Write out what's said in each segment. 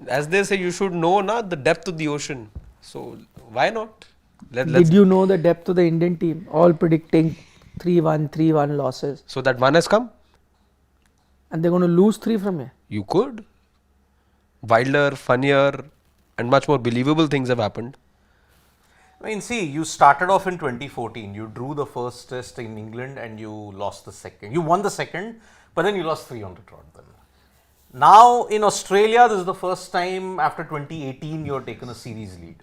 As they say, you should know the depth of the ocean. So why not? Did you know the depth of the Indian team? All predicting 3-1, 3-1 losses. So that one has come? And they're going to lose 3 from here. You could. Wilder, funnier, and much more believable things have happened. I mean, see, you started off in 2014. You drew the first test in England and you lost the second. You won the second, but then you lost 3 on the trot. Then. Now in Australia, this is the first time after 2018 you have taken a series lead.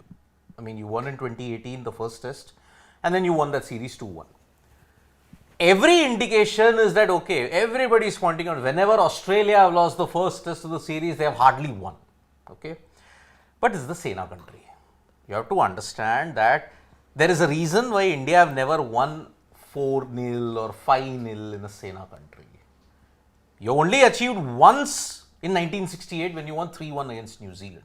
I mean, you won in 2018 the first test, and then you won that series 2-1. Every indication is that okay, everybody is pointing out whenever Australia have lost the first test of the series, they have hardly won. Okay, but it's the Sena country. You have to understand that there is a reason why India have never won 4-0 or 5-0 in a Sena country. You only achieved once in 1968 when you won 3-1 against New Zealand.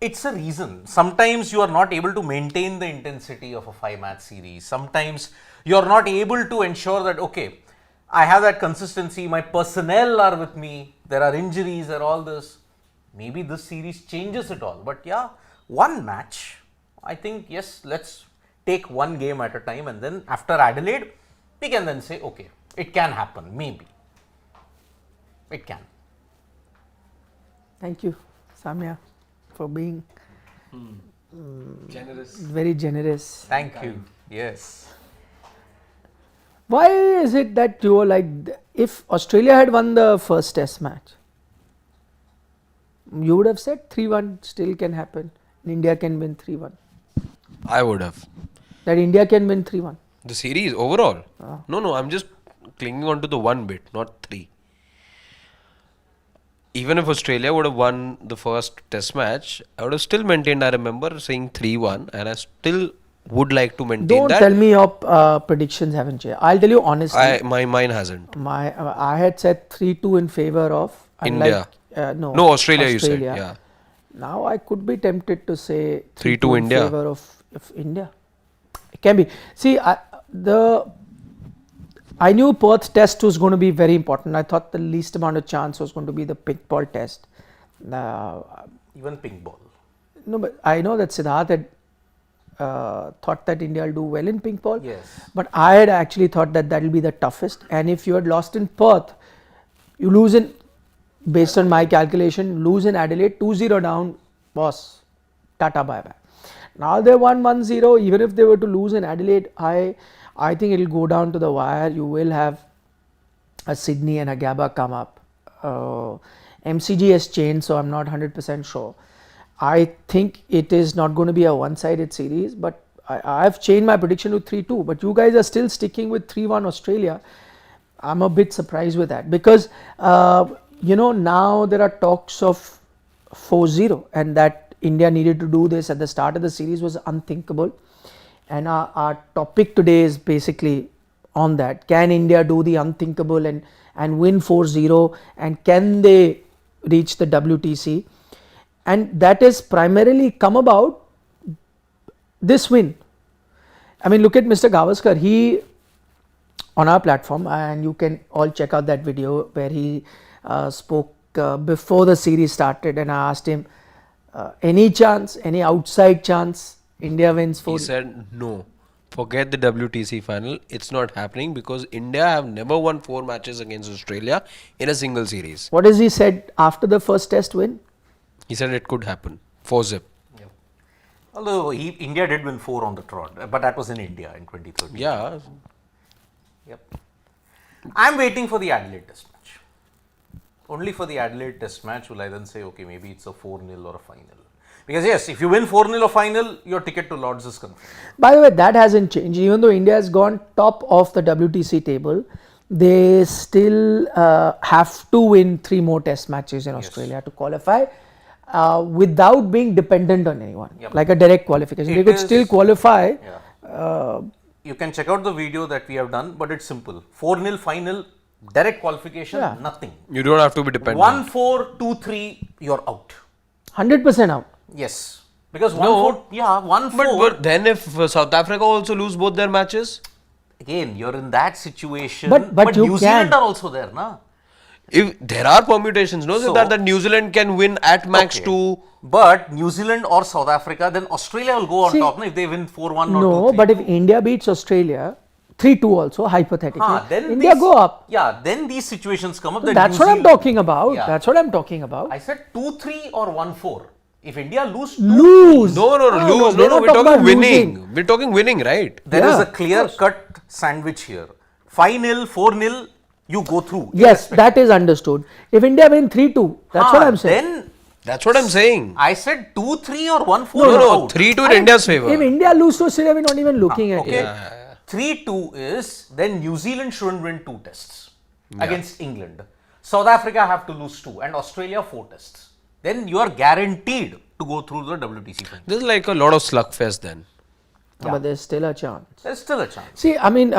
It's a reason. Sometimes you are not able to maintain the intensity of a 5-match series. Sometimes you are not able to ensure that, okay, I have that consistency, my personnel are with me, there are injuries, there are all this. Maybe this series changes it all. But yeah, one match, I think, yes, let's take one game at a time, and then after Adelaide, we can then say, okay, it can happen, maybe. It can. Thank you, Samya, for being Generous. very generous. Thank you. Yes. Why is it that you were like, if Australia had won the first test match, you would have said 3-1 still can happen. India can win 3-1. I would have. That India can win 3-1. The series overall? No, I'm just clinging on to the one bit, not 3. Even if Australia would have won the first test match, I would have still maintained, I remember saying 3-1, and I still would like to maintain Don't that. tell me your predictions haven't changed. I'll tell you honestly. Mine hasn't. I had said 3-2 in favor of India. No, Australia, you said. Yeah. Now I could be tempted to say 3-2 in India. favor of India. It can be. See, I knew Perth test was going to be very important. I thought the least amount of chance was going to be the pink ball test. Even pink ball. No, but I know that Siddharth had thought that India will do well in pink ball. Yes. But I had actually thought that will be the toughest. And if you had lost in Perth, you lose in, based on my calculation, lose in Adelaide, 2-0 down, boss, tata bye bye. Now they won 1-0. Even if they were to lose in Adelaide, I think it will go down to the wire. You will have a Sydney and a Gabba come up. MCG has changed, so I'm not 100% sure. I think it is not going to be a one-sided series, but I've changed my prediction to 3-2. But you guys are still sticking with 3-1 Australia. I'm a bit surprised with that because now there are talks of 4-0, and that India needed to do this at the start of the series was unthinkable. And our topic today is basically on that. Can India do the unthinkable and win 4-0, and can they reach the WTC? And that is primarily come about this win. I mean, look at Mr. Gavaskar. He, on our platform, and you can all check out that video where he spoke before the series started, and I asked him, any chance, any outside chance India wins 4? He said no. Forget the WTC final. It's not happening because India have never won 4 matches against Australia in a single series. What has he said after the first test win? He said it could happen. 4-0. Yeah. Although India did win 4 on the trot, but that was in India in 2013. Yeah. Yep. I'm waiting for the Adelaide test match. Only for the Adelaide test match will I then say, okay, maybe it's a 4-0 or a 5-0. Because yes, if you win 4-0 or final, your ticket to Lords is confirmed. By the way, that hasn't changed. Even though India has gone top of the WTC table, they still have to win 3 more test matches in Australia to qualify without being dependent on anyone, like a direct qualification. They could still qualify. You can check out the video that we have done, but it's simple. 4-0 final, direct qualification, nothing. You don't have to be dependent. 1-4, 2-3, you're out. 100% out. Yes. Because 1-4, But then if South Africa also lose both their matches? Again, you're in that situation. But New you Zealand can. are also there, na? If there are permutations, no, So- that New Zealand can win at max Okay. 2. But New Zealand or South Africa, then Australia will go on See, top no, if they win 4-1 or No, 2-3. but if India beats Australia 3-2 also, hypothetically, Then India these- go up. Yeah, then these situations come up. that That's New what I'm Zealand- talking about. Yeah. That's what I'm talking about. I said 2-3 or 1-4. If India lose, Lose. No, Ah, lose. we're No, not we're talking talking about winning. losing. We're talking winning, right? there is Yeah, a clear cut sandwich here. 5-0, 4-0, you go through. Yes, that is understood. If India win 3-2, that's what I'm saying. Then That's what I'm saying. I said 2-3 or 1-4. No, you're no, out. 3-2 in India's favor. If India lose to Australia, we're not even looking at Okay. it. 3-2 is then New Zealand shouldn't win 2 tests against England. South Africa have to lose 2 and Australia 4 tests. Then you are guaranteed to go through the WTC final. This is like a lot of slugfest then. But there's still a chance. There's still a chance. See, I mean,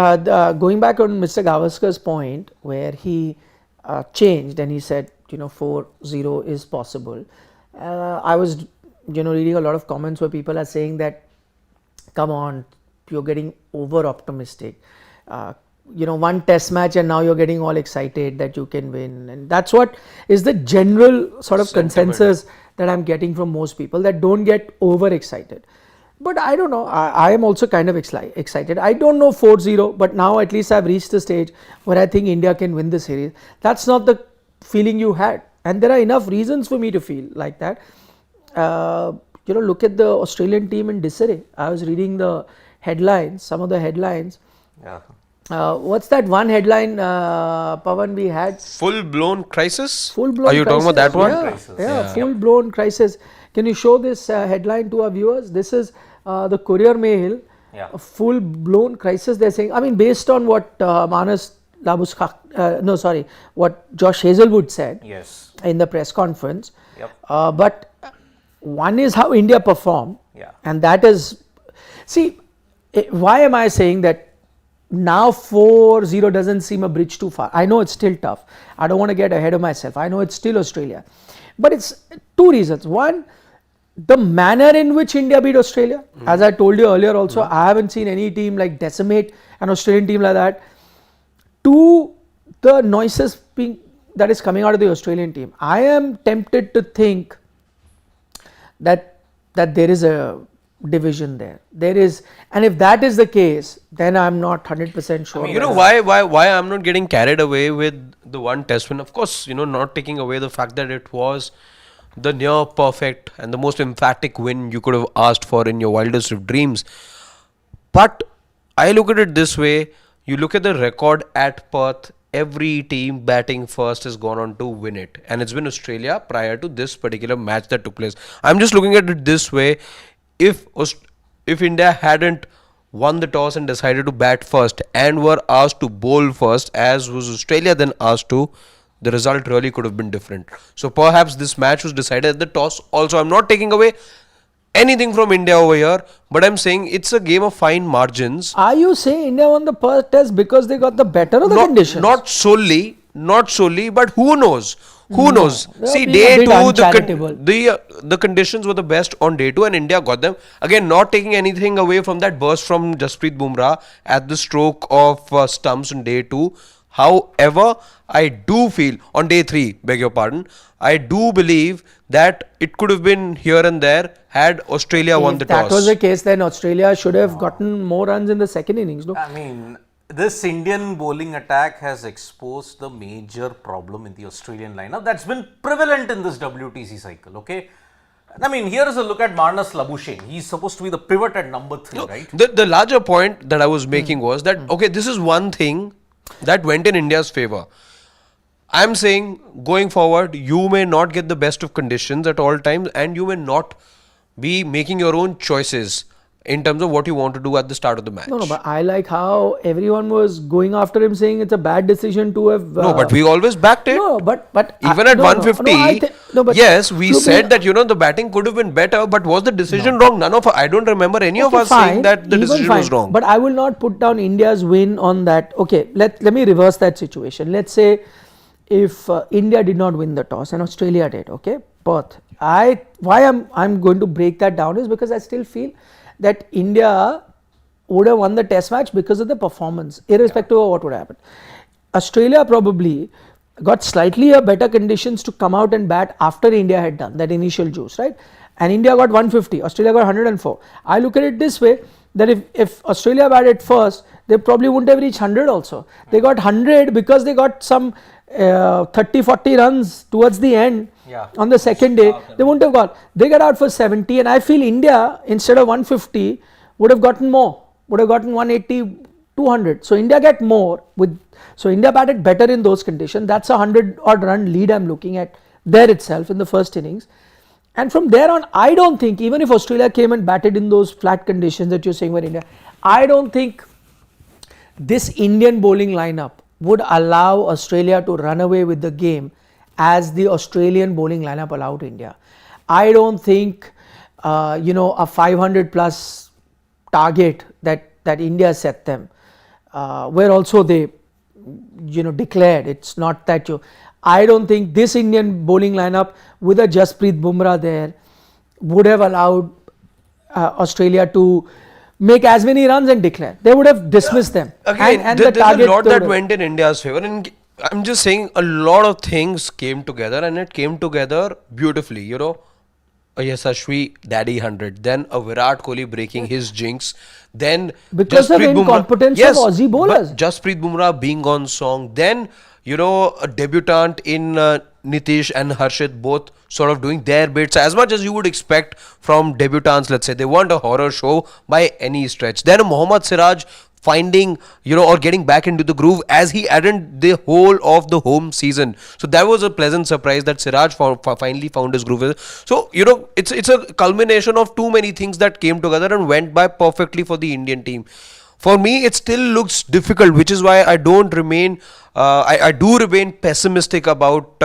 going back on Mr. Gavaskar's point, where he changed and he said, 4-0 is possible. I was, reading a lot of comments where people are saying that, come on, you're getting over optimistic. One test match and now you're getting all excited that you can win. And that's what is the general sort of consensus that I'm getting from most people, that don't get over excited. But I don't know, I am also kind of excited. I don't know 4-0, but now at least I've reached the stage where I think India can win the series. That's not the feeling you had. And there are enough reasons for me to feel like that. Look at the Australian team in disarray. I was reading the headlines, some of the headlines. Yeah. What's that one headline, Pawan, we had? Full-blown crisis? Full-blown Are you talking about that one? Yeah, Crisis. yeah, full-blown crisis. Can you show this headline to our viewers? This is the Courier Mail. Yeah. A full-blown crisis, they're saying. I mean, based on what Manas Labuskak, what Josh Hazelwood said Yes. in the press conference. Yep. But one is how India performed, Yeah. and that is, see, why am I saying that now 4-0 doesn't seem a bridge too far? I know it's still tough. I don't want to get ahead of myself. I know it's still Australia. But it's two reasons. One, the manner in which India beat Australia, as I told you earlier also, I haven't seen any team like decimate an Australian team like that. Two, the noises that is coming out of the Australian team. I am tempted to think that there is a division there. There is, and if that is the case, then I'm not 100% sure. You know why I'm not getting carried away with the one test win? Of course, not taking away the fact that it was the near perfect and the most emphatic win you could have asked for in your wildest of dreams. But I look at it this way: you look at the record at Perth. Every team batting first has gone on to win it, and it's been Australia prior to this particular match that took place. I'm just looking at it this way: if India hadn't won the toss and decided to bat first and were asked to bowl first, as was Australia then asked to, the result really could have been different. So perhaps this match was decided at the toss. Also, I'm not taking away anything from India over here, but I'm saying it's a game of fine margins. Are you saying India won the Perth test because they got the better of the conditions? Not solely, but who knows? Who knows? They are See, being day a bit two, uncharitable. the conditions were the best on day two, and India got them. Again, not taking anything away from that burst from Jasprit Bumrah at the stroke of stumps on day two. However, I do feel on day three, beg your pardon, I do believe that it could have been here and there had Australia won the If that toss. was the case, then Australia should have gotten more runs in the second innings. No? I mean, this Indian bowling attack has exposed the major problem in the Australian lineup that's been prevalent in this WTC cycle, okay? I mean, here is a look at Marnus Labuschagne. He's supposed to be the pivot at number 3, right? The larger point that I was making was that, okay, this is one thing that went in India's favor. I'm saying going forward, you may not get the best of conditions at all times, and you may not be making your own choices in terms of what you want to do at the start of the match. No, but I like how everyone was going after him, saying it's a bad decision to have. No, but we always backed it. No, but Even at 150, yes, we said that the batting could have been better, but was the decision wrong? None of us, I don't remember any of us saying that the decision was wrong. But I will not put down India's win on that. Okay, let me reverse that situation. Let's say if India did not win the toss and Australia did, okay, Perth. Why I'm going to break that down is because I still feel that India would have won the test match because of the performance, irrespective of what would happen. Australia probably got slightly a better conditions to come out and bat after India had done that initial juice, right? And India got 150, Australia got 104. I look at it this way, that if Australia batted first, they probably wouldn't have reached 100 also. They got 100 because they got some 30-40 runs towards the end on the second day. They wouldn't have got. They got out for 70, and I feel India, instead of 150, would have gotten more, would have gotten 180, 200. So India get more so India batted better in those conditions. That's a 100 odd run lead I'm looking at there itself in the first innings. And from there on, I don't think, even if Australia came and batted in those flat conditions that you're saying were India, I don't think this Indian bowling lineup would allow Australia to run away with the game as the Australian bowling lineup allowed India. I don't think, a 500 plus target that India set them, where also they, declared. It's not that I don't think this Indian bowling lineup with a Jasprit Bumrah there would have allowed Australia to make as many runs and declare. They would have dismissed them. Again, and there's the target a lot that went in India's favor, and I'm just saying a lot of things came together, and it came together beautifully. A Yashasvi Daddy 100, then a Virat Kohli breaking his jinx, then because of incompetence of Aussie bowlers. Jasprit Bumrah being on song, then a debutant in Nitish and Harshit both sort of doing their bits as much as you would expect from debutants. Let's say they weren't a horror show by any stretch. Then Mohammad Siraj finding, or getting back into the groove as he hadn't the whole of the home season. So that was a pleasant surprise that Siraj finally found his groove. So, it's a culmination of too many things that came together and went by perfectly for the Indian team. For me, it still looks difficult, which is why I don't remain, I do remain pessimistic about,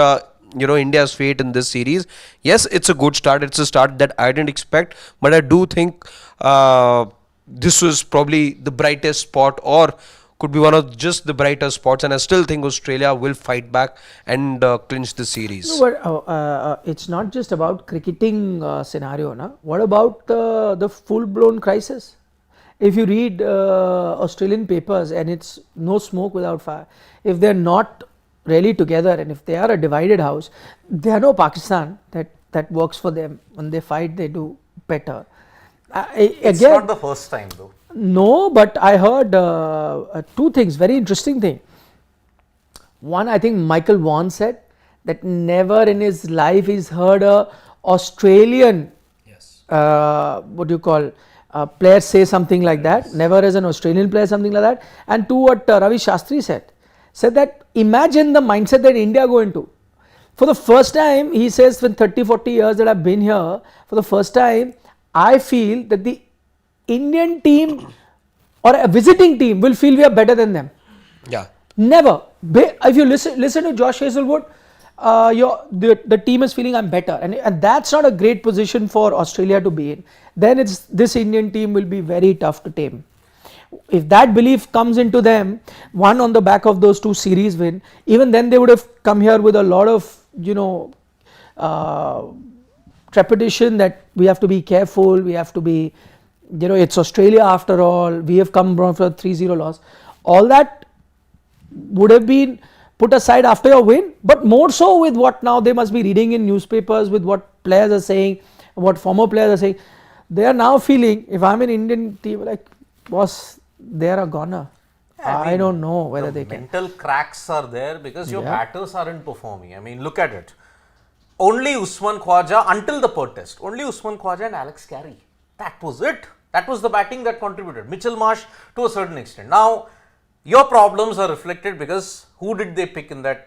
India's fate in this series. Yes, it's a good start. It's a start that I didn't expect, but I do think, this was probably the brightest spot, or could be one of just the brightest spots, and I still think Australia will fight back and clinch the series. No, but it's not just about cricketing scenario. What about the full-blown crisis? If you read Australian papers, and it's no smoke without fire, if they're not really together and if they are a divided house, they are no Pakistan that works for them. When they fight, they do better. It's not the first time though. No, but I heard two things, very interesting thing. One, I think Michael Vaughan said that never in his life he's heard a Australian, player say something like that. Never as an Australian player something like that. And two, what Ravi Shastri said that imagine the mindset that India go into. For the first time, he says, in 30-40 years that I've been here, for the first time, I feel that the Indian team or a visiting team will feel we are better than them. Yeah. Never. If you listen to Josh Hazlewood, the team is feeling I'm better, and that's not a great position for Australia to be in. Then this Indian team will be very tough to tame. If that belief comes into them, one on the back of those two series win, even then they would have come here with a lot of trepidation that we have to be careful, we have to be, it's Australia after all, we have come from a 3-0 loss. All that would have been put aside after your win, but more so with what now they must be reading in newspapers, with what players are saying, what former players are saying. They are now feeling, if I'm an Indian team, like, boss, they are a goner. I don't know whether they can. Mental cracks are there because your batters aren't performing. I mean, look at it. Only Usman Khwaja until the Perth test. Only Usman Khwaja and Alex Carey. That was it. That was the batting that contributed. Mitchell Marsh to a certain extent. Now, your problems are reflected because who did they pick in that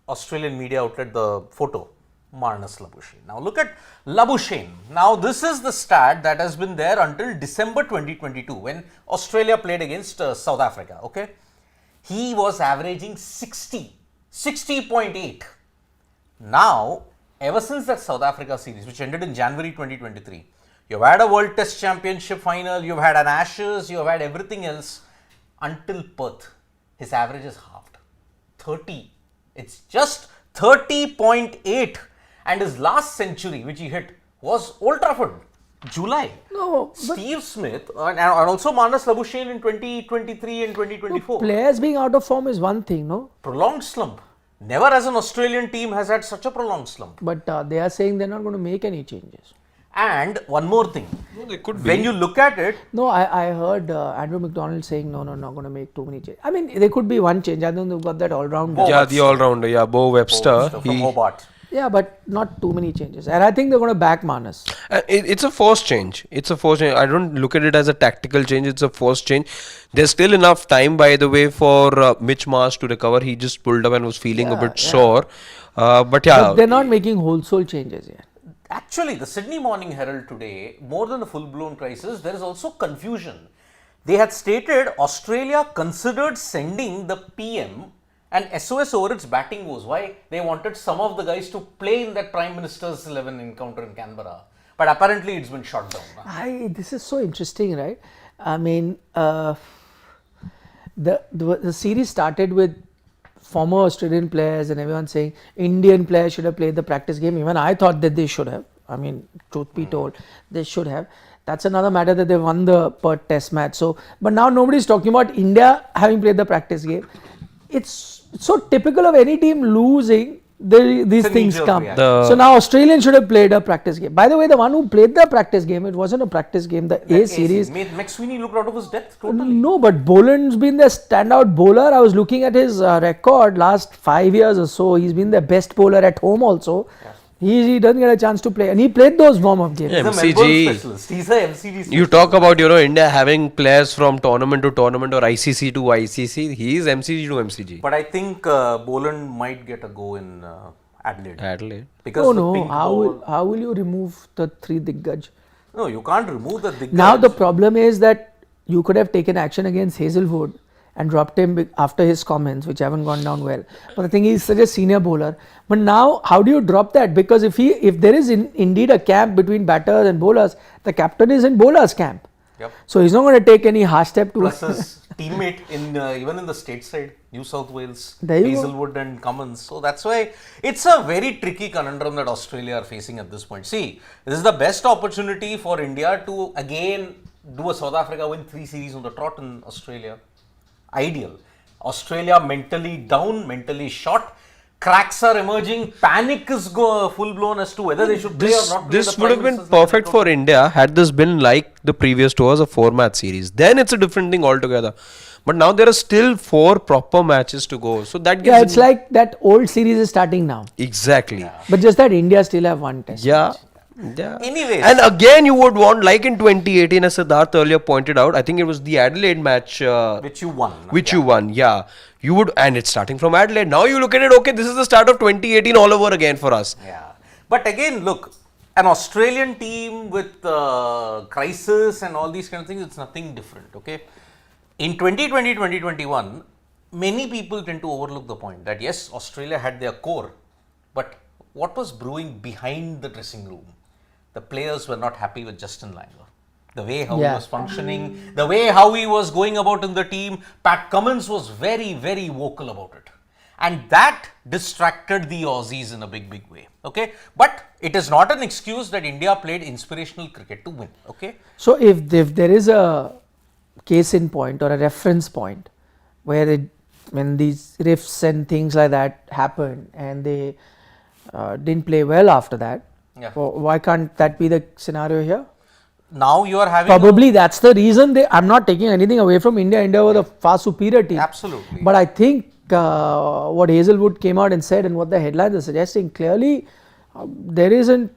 Australian media outlet, the photo? Marnus Labuschagne. Now look at Labuschagne. Now this is the stat that has been there until December 2022 when Australia played against South Africa. Okay, he was averaging 60.8. Now, ever since that South Africa series, which ended in January 2023, you've had a World Test Championship final, you've had an Ashes, you've had everything else until Perth. His average is halved. 30. It's just 30.8. And his last century, which he hit, was Old Trafford, July. No, Steve Smith and also Marnus Labuschagne in 2023 and 2024. Players being out of form is one thing, no? Prolonged slump. Never as an Australian team has had such a prolonged slump. But they are saying they're not going to make any changes. And one more thing. No, they could When be. you look at it, No, I heard Andrew McDonald saying no, not going to make too many changes. I mean, there could be one change. I don't know they've got that all round. Bo Yeah, Webster. the all-rounder. Yeah, Bo Webster. from Hobart. Yeah, but not too many changes. And I think they're going to back Manas. It's a forced change. It's a forced change. I don't look at it as a tactical change. It's a forced change. There's still enough time, by the way, for Mitch Marsh to recover. He just pulled up and was feeling a bit sore. But yeah, But they're not making wholesale changes yet. Actually, the Sydney Morning Herald today, more than a full-blown crisis, there is also confusion. They had stated Australia considered sending the PM an SOS over its batting woes. Why? They wanted some of the guys to play in that Prime Minister's 11 encounter in Canberra. But apparently it's been shot down. This is so interesting, right? I mean, the series started with former Australian players and everyone saying Indian players should have played the practice game. Even I thought that they should have. I mean, truth be told, they should have. That's another matter that they won the Perth Test match. So, but now nobody's talking about India having played the practice game. It's so typical of any team losing. These It's a things knee-jerk come. reaction. So now Australian should have played a practice game. By the way, the one who played the practice game, it wasn't a practice game. The A series. Made McSweeney looked out of his depth totally. No, but Boland's been the standout bowler. I was looking at his record last 5 years or so. He's been the best bowler at home also. Yeah. He doesn't get a chance to play. And he played those warm-up games. He's a MCG. Melbourne specialist. He's a MCG specialist. you talk about India having players from tournament to tournament or ICC to ICC. He is MCG to MCG. But I think Boland might get a go in Adelaide. Adelaide. Because Oh the no, pink how ball- will you remove the 3 Diggaj? No, you can't remove the Diggaj. Now the problem is that you could have taken action against Hazelwood and dropped him after his comments, which haven't gone down well. But the thing is, he's such a senior bowler. But now, how do you drop that? Because if there is indeed a camp between batters and bowlers, the captain is in bowlers camp. Yep. So he's not going to take any harsh step to. Plus his teammate in even in the stateside, New South Wales, There you go. Hazelwood and Cummins. So that's why it's a very tricky conundrum that Australia are facing at this point. See, this is the best opportunity for India to again do a South Africa win 3 series on the trot in Australia. Ideal. Australia mentally down, mentally shot. Cracks are emerging. Panic is full blown as to whether they should play or not play. This the would Prime have been Minister's perfect level. for India had this been like the previous tours, a 4-match series. Then it's a different thing altogether. But now there are still 4 proper matches to go. So that gives Yeah, it's like that old series is starting now. exactly. But just that India still have 1 test. Yeah. Yeah. Anyways. And again, you would want, like in 2018, as Siddharth earlier pointed out, I think it was the Adelaide match. Which you won. Which you won, yeah. You would, and it's starting from Adelaide. Now you look at it, okay, this is the start of 2018 all over again for us. Yeah. But again, look, an Australian team with crisis and all these kind of things, it's nothing different, okay? In 2020, 2021, many people tend to overlook the point that yes, Australia had their core, but what was brewing behind the dressing room? The players were not happy with Justin Langer. The way how he was functioning, the way how he was going about in the team. Pat Cummins was very, very vocal about it. And that distracted the Aussies in a big, big way. Okay. But it is not an excuse that India played inspirational cricket to win. Okay. So if there is a case in point or a reference point where when these riffs and things like that happen and they didn't play well after that, why can't that be the scenario here? Now you are having Probably that's the reason I'm not taking anything away from India. India was a far superior team. Absolutely. But I think what Hazelwood came out and said and what the headlines are suggesting, clearly there isn't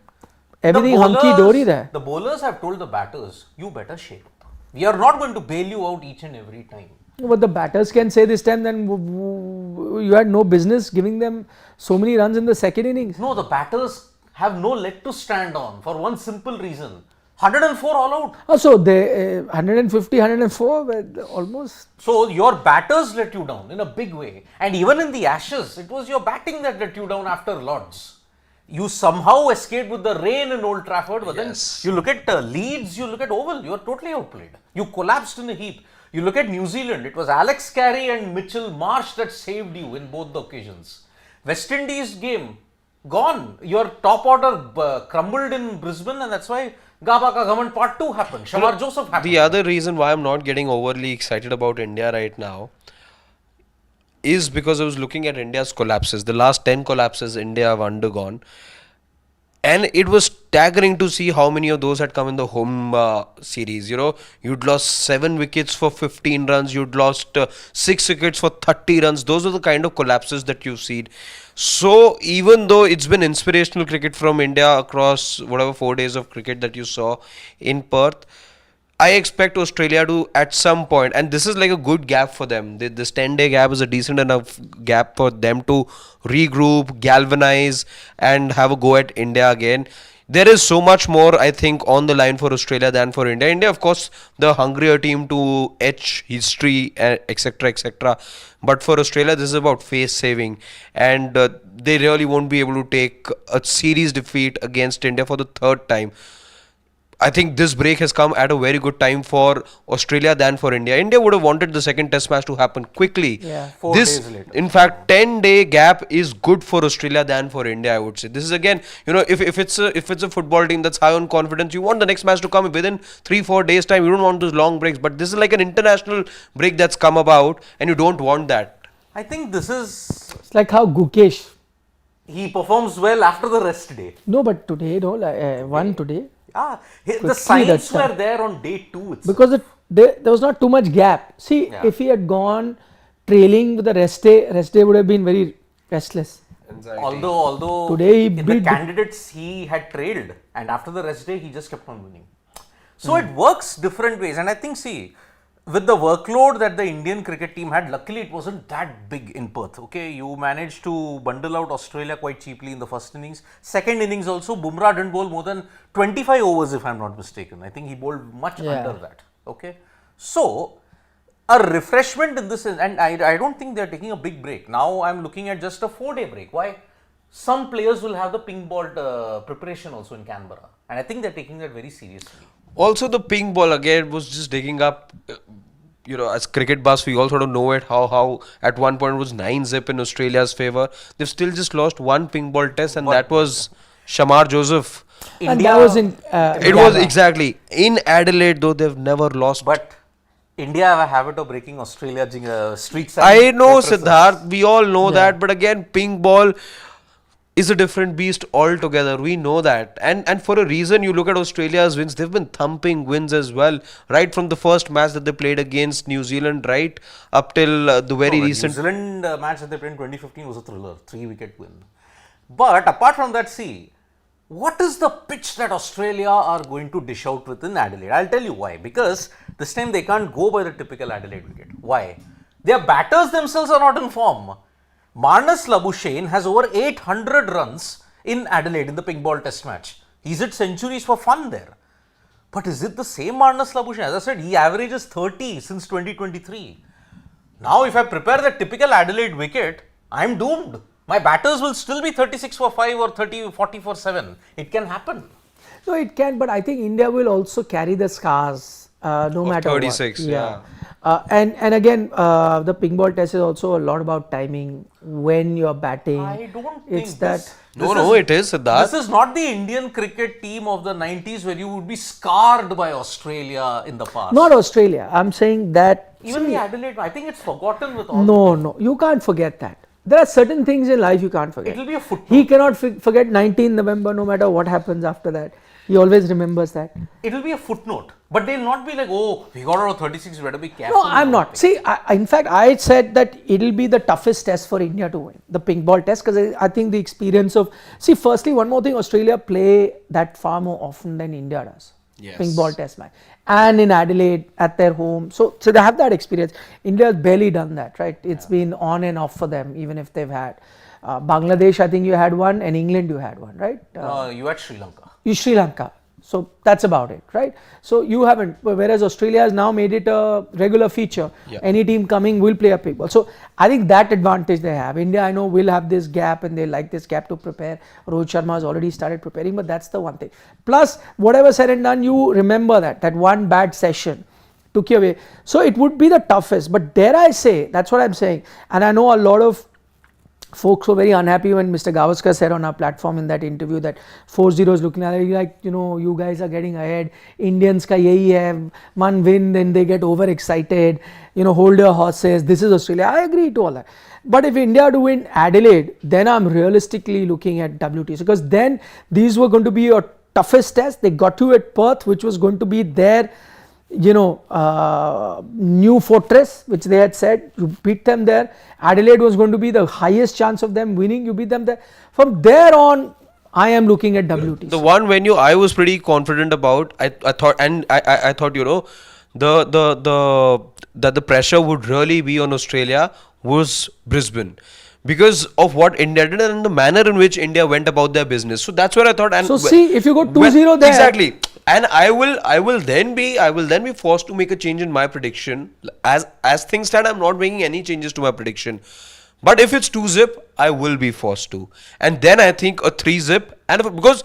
everything hunky-dory there. The bowlers have told the batters, you better shape up. We are not going to bail you out each and every time. But the batters can say this time, then you had no business giving them so many runs in the second innings. No, the batters have no leg to stand on for one simple reason. 104 all out. So they 150, 104 were almost. So your batters let you down in a big way. And even in the Ashes, it was your batting that let you down after Lords. You somehow escaped with the rain in Old Trafford, but then you look at Leeds, you look at Oval, you are totally outplayed. You collapsed in a heap. You look at New Zealand, it was Alex Carey and Mitchell Marsh that saved you in both the occasions. West Indies game, gone. Your top order crumbled in Brisbane, and that's why Gaba Ka Ghaman Part 2 happened. Shamar Joseph happened. The other reason why I'm not getting overly excited about India right now is because I was looking at India's collapses. The last 10 collapses India have undergone. And it was staggering to see how many of those had come in the home series. You know, you'd lost 7 wickets for 15 runs, you'd lost 6 wickets for 30 runs. Those are the kind of collapses that you've seen. So, even though it's been inspirational cricket from India across whatever 4 days of cricket that you saw in Perth, I expect Australia to at some point, and this is like a good gap for them. This 10-day gap is a decent enough gap for them to regroup, galvanize, and have a go at India again. There is so much more, I think, on the line for Australia than for India. India, of course, the hungrier team to etch history, etc., etc. But for Australia, this is about face saving, and they really won't be able to take a series defeat against India for the third time. I think this break has come at a very good time for Australia than for India. India would have wanted the second test match to happen quickly. Yeah. 4 This, days later. in fact, 10-day gap is good for Australia than for India, I would say. This is again, you know, if it's a football team that's high on confidence, you want the next match to come within 3-4 days time. You don't want those long breaks. But this is like an international break that's come about, and you don't want that. I think this is, It's like how Gukesh. he performs well after the rest day. No, but today, no, one today. Yeah, Quickly the signs that were time. there on day 2 itself. Because there was not too much gap. See, Yeah. if he had gone trailing with the rest day would have been very restless. Although Today he in the beat the- candidates he had trailed, and after the rest day he just kept on winning. So it works different ways, and I think, see, with the workload that the Indian cricket team had, luckily it wasn't that big in Perth. Okay, you managed to bundle out Australia quite cheaply in the first innings. Second innings also, Bumrah didn't bowl more than 25 overs if I'm not mistaken. I think he bowled much Yeah. under that. Okay, so a refreshment in this, and I don't think they're taking a big break. Now I'm looking at just a 4-day break. Why? Some players will have the pink ball preparation also in Canberra, and I think they're taking that very seriously. Also, the pink ball again was just digging up. You know, as cricket buffs, we all sort of know it. How at one point it was 9-zip in Australia's favor. They've still just lost one pink ball test, and that was Shamar Joseph. And that was in. It was exactly in Adelaide, though they've never lost. But India have a habit of breaking Australia street side. I know, fortresses. Siddharth. We all know that, but again, pink ball is a different beast altogether. We know that, and for a reason. You look at Australia's wins; they've been thumping wins as well, right from the first match that they played against New Zealand, right up till the very The recent. New Zealand match that they played in 2015 was a thriller, 3-wicket win. But apart from that, see, what is the pitch that Australia are going to dish out with in Adelaide? I'll tell you why. Because this time they can't go by the typical Adelaide wicket. Why? Their batters themselves are not in form. Marnus Labuschagne has over 800 runs in Adelaide in the pink ball test match. He's hit centuries for fun there. But is it the same Marnus Labuschagne? As I said, he averages 30 since 2023. Now, if I prepare the typical Adelaide wicket, I'm doomed. My batters will still be 36 for 5 or 40 for 7. It can happen. So it can, but I think India will also carry the scars no matter 36, what. yeah. And again, the pink ball test is also a lot about timing, when you're batting. I don't It's think that. this, No, it is, Siddharth. This is not the Indian cricket team of the 90s where you would be scarred by Australia in the past. Not Australia. I'm saying that. Even the Adelaide, I think it's forgotten with all. No, you can't forget that. There are certain things in life you can't forget. It will be a footnote. He cannot forget 19 November no matter what happens after that. He always remembers that. It will be a footnote. But they'll not be like, oh, we got out of 36, we better be careful. No, I'm not. See, in fact, I said that it'll be the toughest test for India to win, the pink ball test, because I think the experience of. See, firstly, one more thing, Australia play that far more often than India does. Yes. Pink ball test match. And in Adelaide, at their home. So they have that experience. India has barely done that, right? It's been on and off for them, even if they've had. Bangladesh, I think you had one, and England you had one, right? You at Sri Lanka. Sri Lanka. So that's about it, right? So you haven't, whereas Australia has now made it a regular feature. Yeah. Any team coming will play a pink ball. So I think that advantage they have. India, I know, will have this gap and they like this gap to prepare. Rohit Sharma has already started preparing, but that's the one thing. Plus, whatever said and done, you remember that one bad session took you away. So it would be the toughest. But dare I say, that's what I'm saying. And I know a lot of folks were very unhappy when Mr. Gavaskar said on our platform in that interview that 4-0 is looking like, you guys are getting ahead. Indians ka yahi hai, one win, then they get overexcited. Hold your horses. This is Australia. I agree to all that. But if India to win Adelaide, then I'm realistically looking at WTC, because then these were going to be your toughest test. They got you at Perth, which was going to be their new fortress, which they had said. You beat them there. Adelaide was going to be the highest chance of them winning. You beat them there. From there on, I am looking at WTC. The one venue I was pretty confident about, I thought, and I thought, that the pressure would really be on Australia was Brisbane, because of what India did and the manner in which India went about their business. So that's where I thought. And so see, if you go 2-0 there, exactly, and I will then be forced to make a change in my prediction. As things stand, I'm not making any changes to my prediction. But if it's 2-zip, I will be forced to, and then I think a 3-zip, and because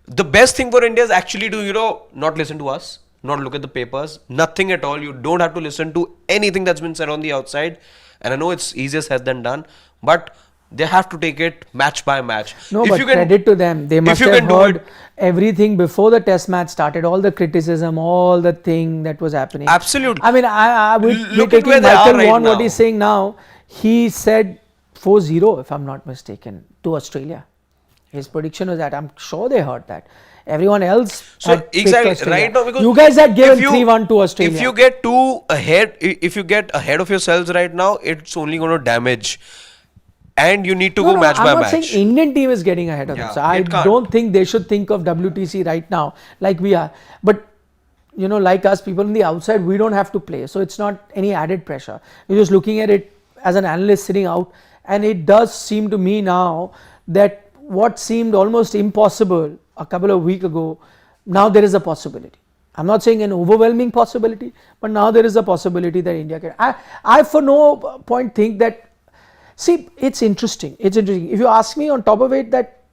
the best thing for India is actually to not listen to us, not look at the papers, nothing at all. You don't have to listen to anything that's been said on the outside. And I know it's easier said than done, but they have to take it match by match. No, but credit to them. They must have heard everything before the test match started, all the criticism, all the thing that was happening. Absolutely. I mean, I would look be at where taking they are Michael right Vaughan, now. what he's saying now. He said 4-0, if I'm not mistaken, to Australia. His prediction was that. I'm sure they heard that. Everyone else. So exactly right now, because you guys had given 3-1 to Australia. If you get ahead of yourselves right now, it's only going to damage. And you need to go match by match. I'm not saying Indian team is getting ahead of them. So I don't think they should think of WTC right now like we are. But like us, people on the outside, we don't have to play. So it's not any added pressure. You're just looking at it as an analyst sitting out. And it does seem to me now that what seemed almost impossible a couple of weeks ago, now there is a possibility. I'm not saying an overwhelming possibility, but now there is a possibility that India can. I for no point think that. See, it's interesting. If you ask me on top of it that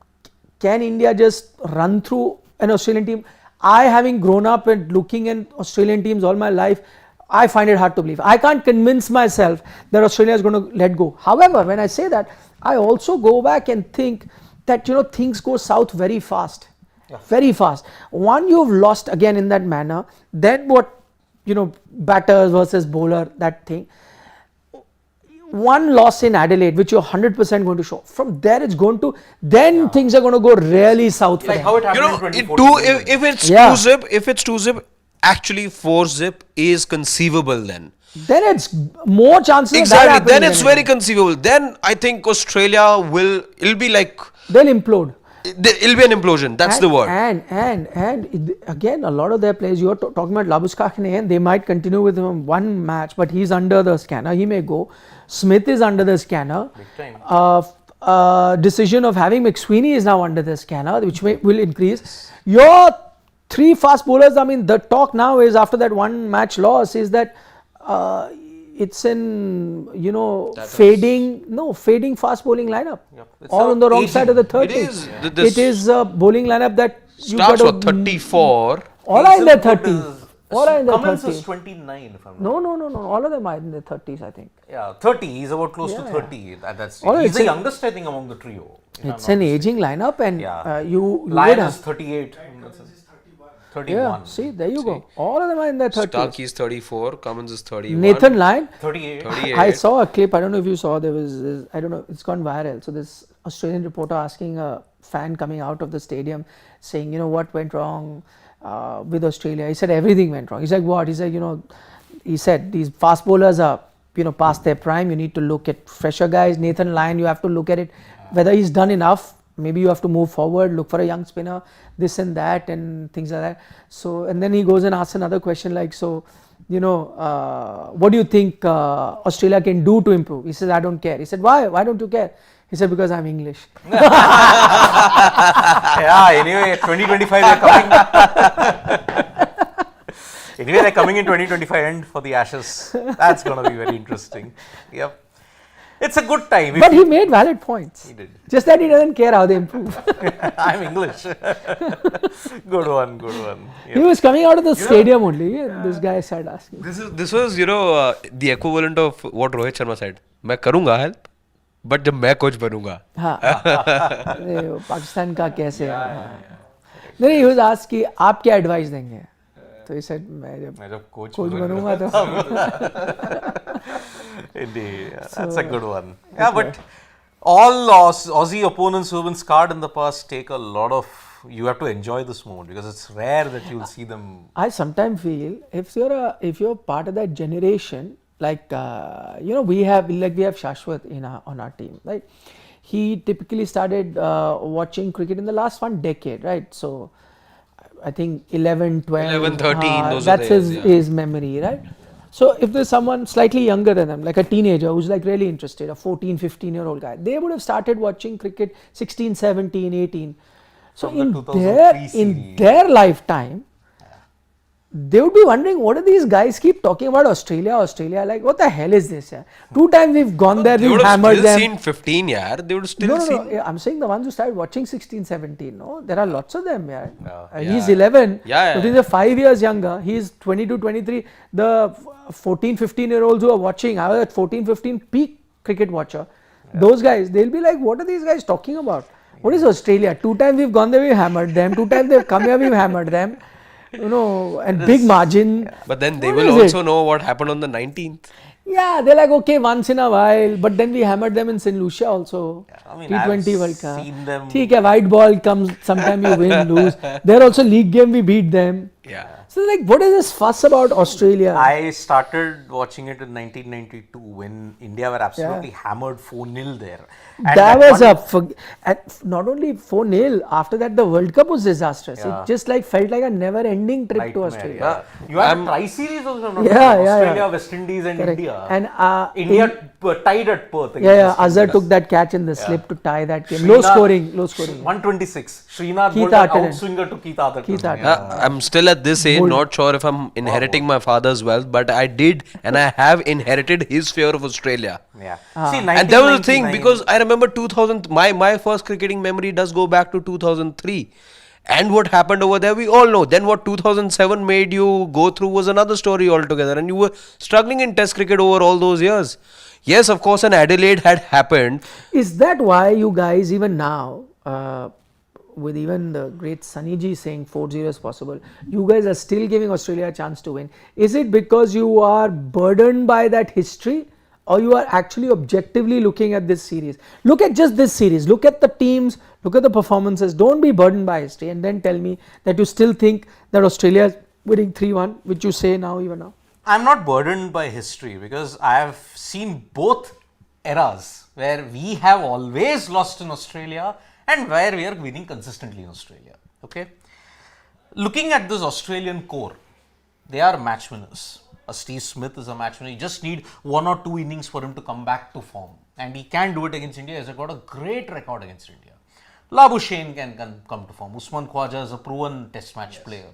can India just run through an Australian team? I, having grown up and looking at Australian teams all my life, I find it hard to believe. I can't convince myself that Australia is going to let go. However, when I say that, I also go back and think that things go south very fast. Very fast. One, you've lost again in that manner. Then what, batters versus bowler, that thing. One loss in Adelaide, which you're 100% going to show. From there, it's going to, then things are going to go really south. Like how it happened in 2014. If it's 2-zip, actually 4-zip is conceivable then. Then it's more chances of that happening. Then it's very conceivable. Then I think Australia it'll be like, they'll implode. It'll be an implosion. That's the word. And again, a lot of their players, you're talking about Labuschagne, they might continue with him one match, but he's under the scanner. He may go. Smith is under the scanner. Big time. Decision of having McSweeney is now under the scanner, which will increase. Your three fast bowlers, I mean, the talk now is after that one match loss is that it's in fading fast bowling lineup. Yep. All on the wrong side of the 30. It is a bowling lineup that you starts with 34. All are in their 30s. All are in their Cummins 30s. is 29 if I'm not. No. All of them are in their 30s, I think. Yeah, 30. He's about close to 30 at that stage. All right, He's the youngest, I think, among the trio. It's an aging lineup, and you Lion would is 38. 31. Yeah, see, there you go. All of them are in their 30s. Starkey is 34, Cummins is 31. Nathan Lyon, 38. I saw a clip, I don't know if you saw, there was, I don't know, it's gone viral. So this Australian reporter asking a fan coming out of the stadium saying, what went wrong with Australia? He said everything went wrong. He's like, what? He said, he said these fast bowlers are, past their prime. You need to look at fresher guys. Nathan Lyon, you have to look at it, whether he's done enough. Maybe you have to move forward, look for a young spinner, this and that and things like that. So, and then he goes and asks another question like, so, what do you think Australia can do to improve? He says, I don't care. He said, why? Why don't you care? He said, because I'm English. Yeah, anyway, 2025 they're coming. Anyway, they're coming in 2025 end for the Ashes. That's going to be very interesting. Yep. It's a good time. But he made valid points. He did. Just that he doesn't care how they improve. I'm English. Good one. Yep. He was coming out of the stadium only, and this guy started asking. This was the equivalent of what Rohit Sharma said. मैं करूँगा help. But जब मैं coach बनूंगा. हाँ अरे वो पाकिस्तान का कैसे नहीं he was asked कि आप क्या एडवाइस देंगे तो he said मैं जब coach बनूंगा तो Indeed, that's a good one. Yeah, but all Aussie opponents who have been scarred in the past take a lot of. You have to enjoy this moment because it's rare that you'll see them. I sometimes feel if you're part of that generation, like we have Shashwat on our team, right? He typically started watching cricket in the last 1 decade, right? So I think 11, 12, 11, 13, those are that's the years, his memory, right? So if there's someone slightly younger than them, like a teenager who's like really interested, a 14, 15-year-old guy, they would have started watching cricket 16, 17, 18. So in their lifetime, they would be wondering, what do these guys keep talking about Australia? Like, what the hell is this? Yeah? 2 times we've gone there, we've hammered them. They would have still seen 15, yeah. They would have still seen. No. I'm saying the ones who started watching 16, 17. No, there are lots of them. Yeah. He's 11. Yeah. But he's 5 years younger. He's 22, 23. The 14, 15-year-olds who are watching, I was at 14, 15 peak cricket watcher. Yeah. Those guys, they'll be like, what are these guys talking about? What is Australia? 2 times we've gone there, we've hammered them. 2 times they've come here, we've hammered them. And big margin. But then they will also know what happened on the 19th. Yeah, they're like, okay, once in a while. But then we hammered them in St. Lucia also. T20 World Cup. Seen them. Okay, white ball comes, sometime you win, lose. There also league game, we beat them. Yeah. So like, what is this fuss about Australia? I started watching it in 1992 when India were absolutely hammered 4-0 there. And that was not only 4-0, after that the World Cup was disastrous. It just like felt like a never-ending trip to Australia. You had a tri-series also, Australia, West Indies and India. And India tied at Perth. Azhar took that catch in the slip to tie that game. Low scoring. 126. Srinath bowled an outswinger to Keith Atherton. I'm still at this age, not sure if I'm inheriting my father's wealth, but I did and I have inherited his fear of Australia. Yeah. And that was the thing, because I remember 2000, my first cricketing memory does go back to 2003. And what happened over there, we all know. Then what 2007 made you go through was another story altogether. And you were struggling in test cricket over all those years. Yes, of course, an Adelaide had happened. Is that why you guys, even now, with even the great Sunnyji saying 4-0 is possible, you guys are still giving Australia a chance to win? Is it because you are burdened by that history, or you are actually objectively looking at this series? Look at just this series, look at the teams, look at the performances, don't be burdened by history and then tell me that you still think that Australia is winning 3-1, which you say now, even now. I'm not burdened by history because I have seen both eras where we have always lost in Australia and where we are winning consistently in Australia. Okay, looking at this Australian core, they are match winners. Steve Smith is a match winner. You just need 1 or 2 innings for him to come back to form, and he can do it against India. He has got a great record against India. Labuschagne can come to form. Usman Khawaja is a proven test match player.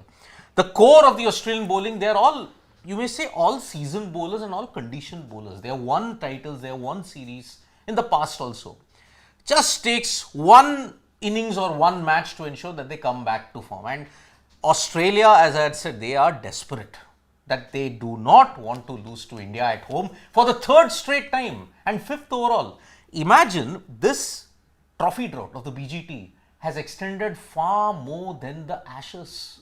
The core of the Australian bowling, they are all, you may say, all seasoned bowlers and all conditioned bowlers. They have won titles, they have won series in the past also. Just takes 1 innings or 1 match to ensure that they come back to form. And Australia, as I had said, they are desperate, that they do not want to lose to India at home for the 3rd straight time and 5th overall. Imagine this trophy drought of the BGT has extended far more than the Ashes.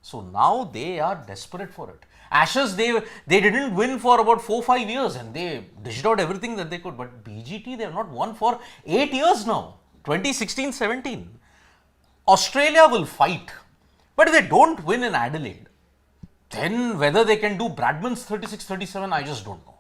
So now they are desperate for it. Ashes, they didn't win for about 4-5 years and they dished out everything that they could. But BGT, they have not won for 8 years now, 2016-17. Australia will fight. But if they don't win in Adelaide, then whether they can do Bradman's 36-37, I just don't know.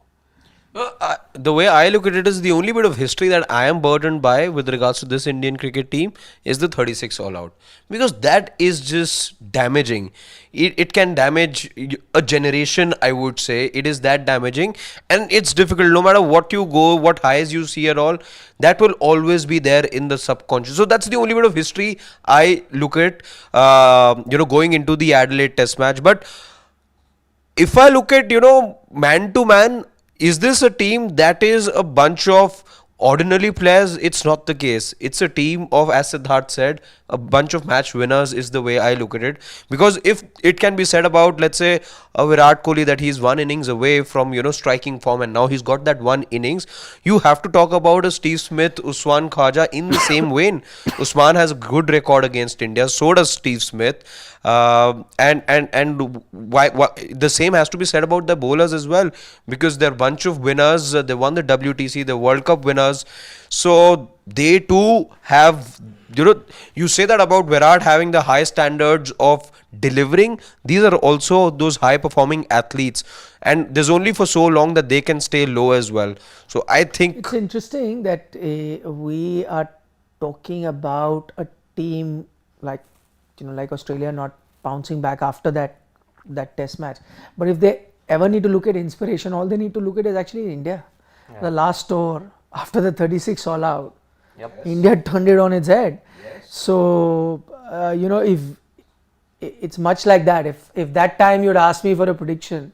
The way I look at it is, the only bit of history that I am burdened by with regards to this Indian cricket team is the 36 all out, because that is just damaging. It can damage a generation, I would say. It is that damaging, and it's difficult. No matter what you go, what highs you see at all, that will always be there in the subconscious. So that's the only bit of history I look at, going into the Adelaide Test match. But if I look at, man to man, is this a team that is a bunch of ordinary players, it's not the case. It's a team of, as Siddharth said, a bunch of match winners is the way I look at it. Because if it can be said about, let's say, a Virat Kohli that he's one innings away from, striking form, and now he's got that one innings, you have to talk about a Steve Smith, Usman Khawaja in the same vein. Usman has a good record against India, so does Steve Smith. And why the same has to be said about the bowlers as well, because they're a bunch of winners. They won the WTC, the World Cup winners, so they too have, you say that about Virat having the high standards of delivering. These are also those high performing athletes, and there's only for so long that they can stay low as well. So I think it's interesting that we are talking about a team like like Australia not bouncing back after that test match. But if they ever need to look at inspiration, all they need to look at is actually India. Yeah. The last over after the 36 all out, India turned it on its head. So if it's much like that, if that time you'd asked me for a prediction,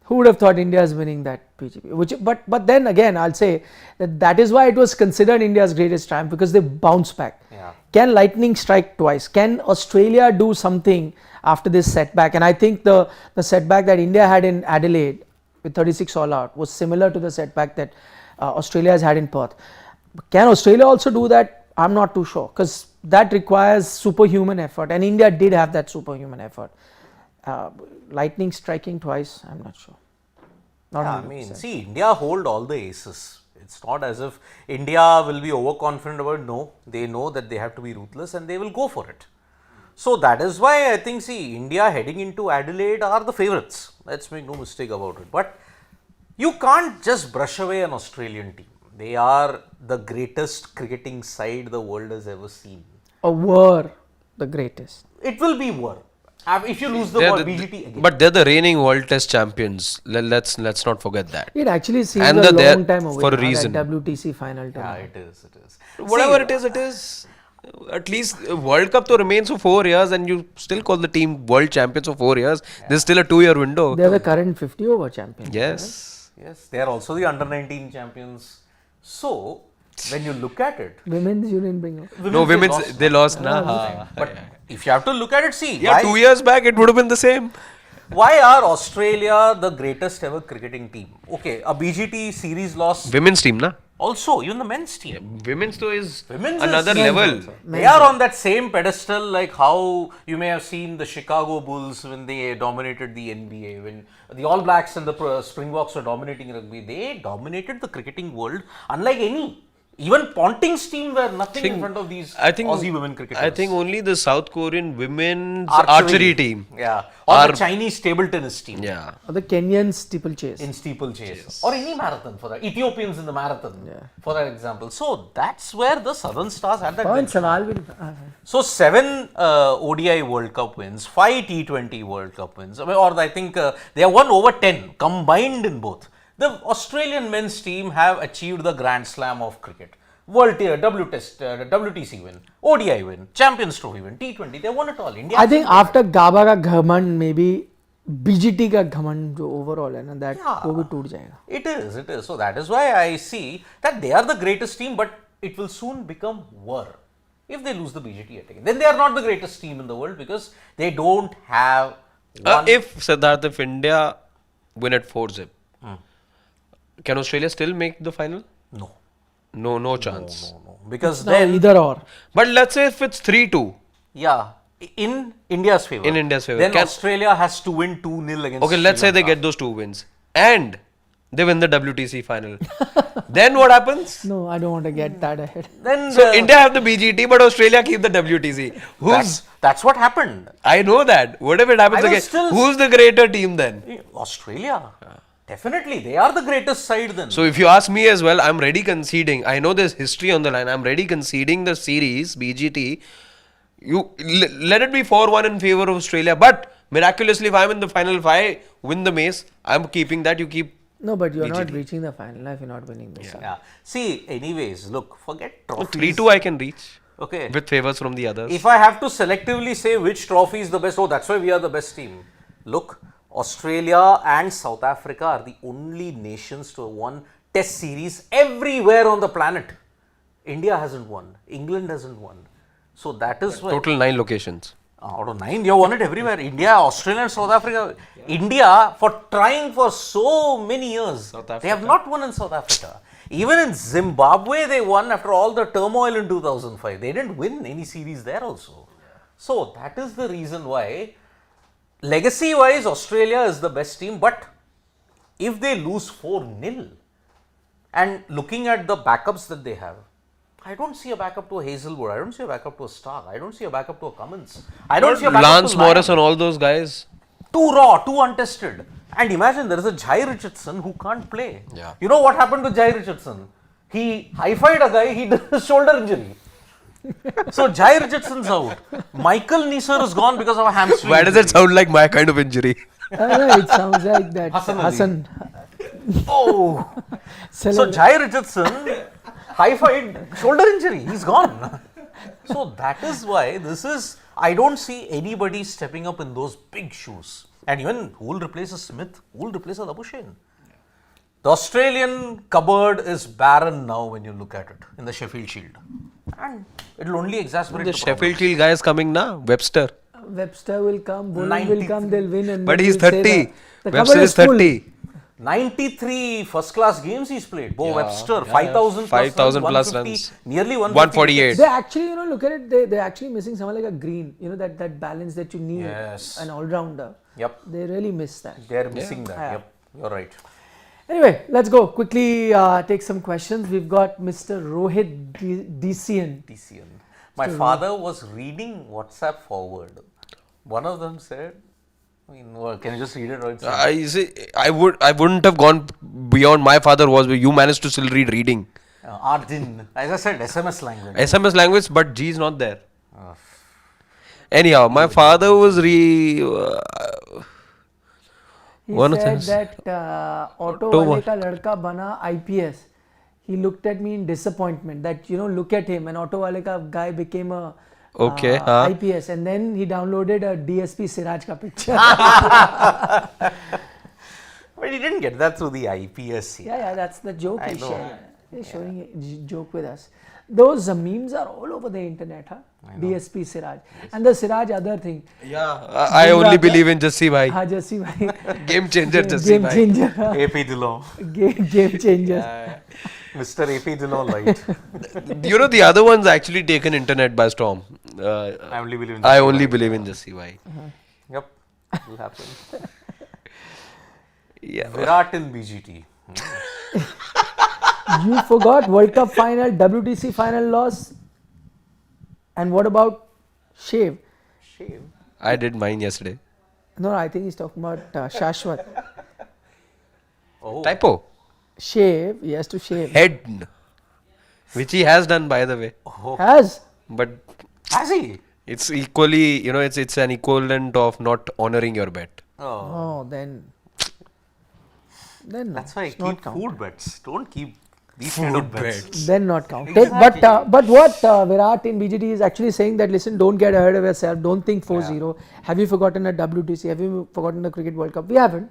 who would have thought India is winning that PGP? But then again, I'll say that is why it was considered India's greatest triumph, because they bounced back. Yeah. Can lightning strike twice? Can Australia do something after this setback? And I think the setback that India had in Adelaide with 36 all out was similar to the setback that Australia has had in Perth. Can Australia also do that? I'm not too sure, because that requires superhuman effort, and India did have that superhuman effort. Lightning striking twice, I'm not sure. See, India hold all the aces. It's not as if India will be overconfident about it. No, they know that they have to be ruthless and they will go for it. So that is why I think, India heading into Adelaide are the favourites. Let's make no mistake about it. But you can't just brush away an Australian team. They are the greatest cricketing side the world has ever seen. Or were the greatest. It will be were. If you lose the ball, BGT again. But they're the reigning World Test champions. Let's not forget that. It actually seems a long time away for a reason. That WTC final. Yeah, it is. Whatever it is. At least World Cup to remains for 4 years, and you still call the team world champions for 4 years. Yeah. There's still a 2-year window. They're the current 50 over champions. Yes. Right? Yes, they are also the under 19 champions. So when you look at it, women's you didn't bring up. No, they lost now. But if you have to look at it, why, 2 years back it would have been the same. Why are Australia the greatest ever cricketing team? Okay, a BGT series loss. Women's team, na? Also, even the men's team. Yeah, women's though is another level. They are on that same pedestal, like how you may have seen the Chicago Bulls when they dominated the NBA, when the All Blacks and the Springboks were dominating rugby. They dominated the cricketing world unlike any. Even Ponting's team were nothing in front of these Aussie women cricketers. I think only the South Korean women's archery team. Yeah. Or the Chinese table tennis team. Yeah. Or the Kenyan steeplechase. In steeplechase. Yes. Or any marathon for that. Ethiopians in the marathon, for that example. So that's where the Southern Stars had that. So 7 ODI World Cup wins, 5 T20 World Cup wins. Or I think they have won over 10 combined in both. The Australian men's team have achieved the Grand Slam of cricket. World WTC win, ODI win, Champions Trophy win, T20, they won it all. India. I think after Gaba ka Ghamand, maybe BGT ka Ghamand jo overall hai na, that wo bhi toot jayega. It is. So that is why I see that they are the greatest team, but it will soon become were if they lose the BGT again. Then they are not the greatest team in the world because they don't have if India win at 4-0, can Australia still make the final? No chance. No. Because then either or. But let's say if it's 3-2. Yeah. In India's favor. Then Australia has to win 2-0 against Okay, let's say they get those 2 wins. And they win the WTC final. Then what happens? No, I don't want to get that ahead. Then so India have the BGT, but Australia keep the WTC. That's what happened. I know that. What if it happens again? Who's the greater team then? Australia. Definitely, they are the greatest side then. So if you ask me as well, I'm ready conceding. I know there's history on the line. I'm ready conceding the series, BGT. You let it be 4-1 in favor of Australia. But miraculously, if I'm in the final, if I win the mace, I'm keeping that. You keep. No, but you're BGT. Not reaching the final if you're not winning this. Yeah. See, anyways, look, forget trophies. 3-2 I can reach. Okay. With favors from the others. If I have to selectively say which trophy is the best, that's why we are the best team. Look, Australia and South Africa are the only nations to have won test series everywhere on the planet. India hasn't won. England hasn't won. So that is why. Total 9 locations. Out of 9, you have won it everywhere. India, Australia and South Africa. India, for trying for so many years, they have not won in South Africa. Even in Zimbabwe, they won after all the turmoil in 2005. They didn't win any series there also. So that is the reason why, legacy-wise, Australia is the best team. But if they lose 4-0, and looking at the backups that they have, I don't see a backup to a Hazelwood. I don't see a backup to a Stark. I don't see a backup to a Cummins. I don't see a backup Lance to Lyon. Morris and all those guys. Too raw, too untested. And imagine there is a Jai Richardson who can't play. Yeah. You know what happened to Jai Richardson? He high-fived a guy, he did a shoulder injury. So Jai Richardson's out. Michael Neser is gone because of a hamstring. Why does it sound like my kind of injury? It sounds like that. Hassan Ali. Hassan. Oh. So Jai Richardson, high-fived, shoulder injury. He's gone. So that is why this is, I don't see anybody stepping up in those big shoes. And even who will replace a Smith? Who will replace a Labuschagne? The Australian cupboard is barren now when you look at it in the Sheffield Shield. And it will only exacerbate The the Sheffield problems. Shield guy is coming now. Webster. Webster will come, Bullen 93. will come, they'll win. And But then he's we'll say 30. the Webster cupboard is full. 30. 93 first-class games he's played. Bo Yeah, Webster, yeah, 5,000 5,000 plus plus runs, runs. nearly 148. They actually, look at it, they're actually missing someone like a Green. That balance that you need, Yes. an all-rounder. Yep, They really miss that. they're missing that. Yeah. Yep, you're right. Anyway, let's go quickly take some questions. We've got Mr. Rohit Desian. TCN. My father was reading WhatsApp forward. One of them said, can you just read it? Right? I see. I wouldn't have gone beyond my father was. You managed to still read reading. Arjun, as I said, SMS language. SMS language, but G is not there. Anyhow, my father was He One of said them- that auto Auto wale what? ka ladka bana IPS. He looked at me in disappointment that, look at him, an auto wale ka guy became a Okay, IPS, and then he downloaded a DSP Siraj ka picture. But he didn't get that through the IPS. Yeah, that's the joke I he's know. sharing. He's showing a joke with us. Those memes are all over the internet, huh? DSP Siraj. And the Siraj other thing. Yeah. I only believe in Jassi bhai. Ha, Jassi bhai. Game changer, Jassi Game bhai. changer. AP Dillon. Game changer. Mr. AP Dillon light. The other one's actually taken internet by storm. I only believe in I Jassi only bhai. believe in Jassi bhai. Yep, will happen. Yeah. Virat in BGT. You forgot World Cup final, WTC final loss. And what about Shave? Shave. I did mine yesterday. No, I think he's talking about Shashwat. Oh, Typo. Shave, he has to shave. Head. Which he has done, by the way. Has? But has he? it's equally, it's an equivalent of not honoring your bet. Oh, Oh, then no, that's why I it's not keep counted. food bets. Don't keep these kind of bets. Then not counted. Exactly. But what Virat in BGT is actually saying that, listen, don't get ahead of yourself. Don't think 4-0. Have you forgotten a WTC? Have you forgotten the Cricket World Cup? We haven't.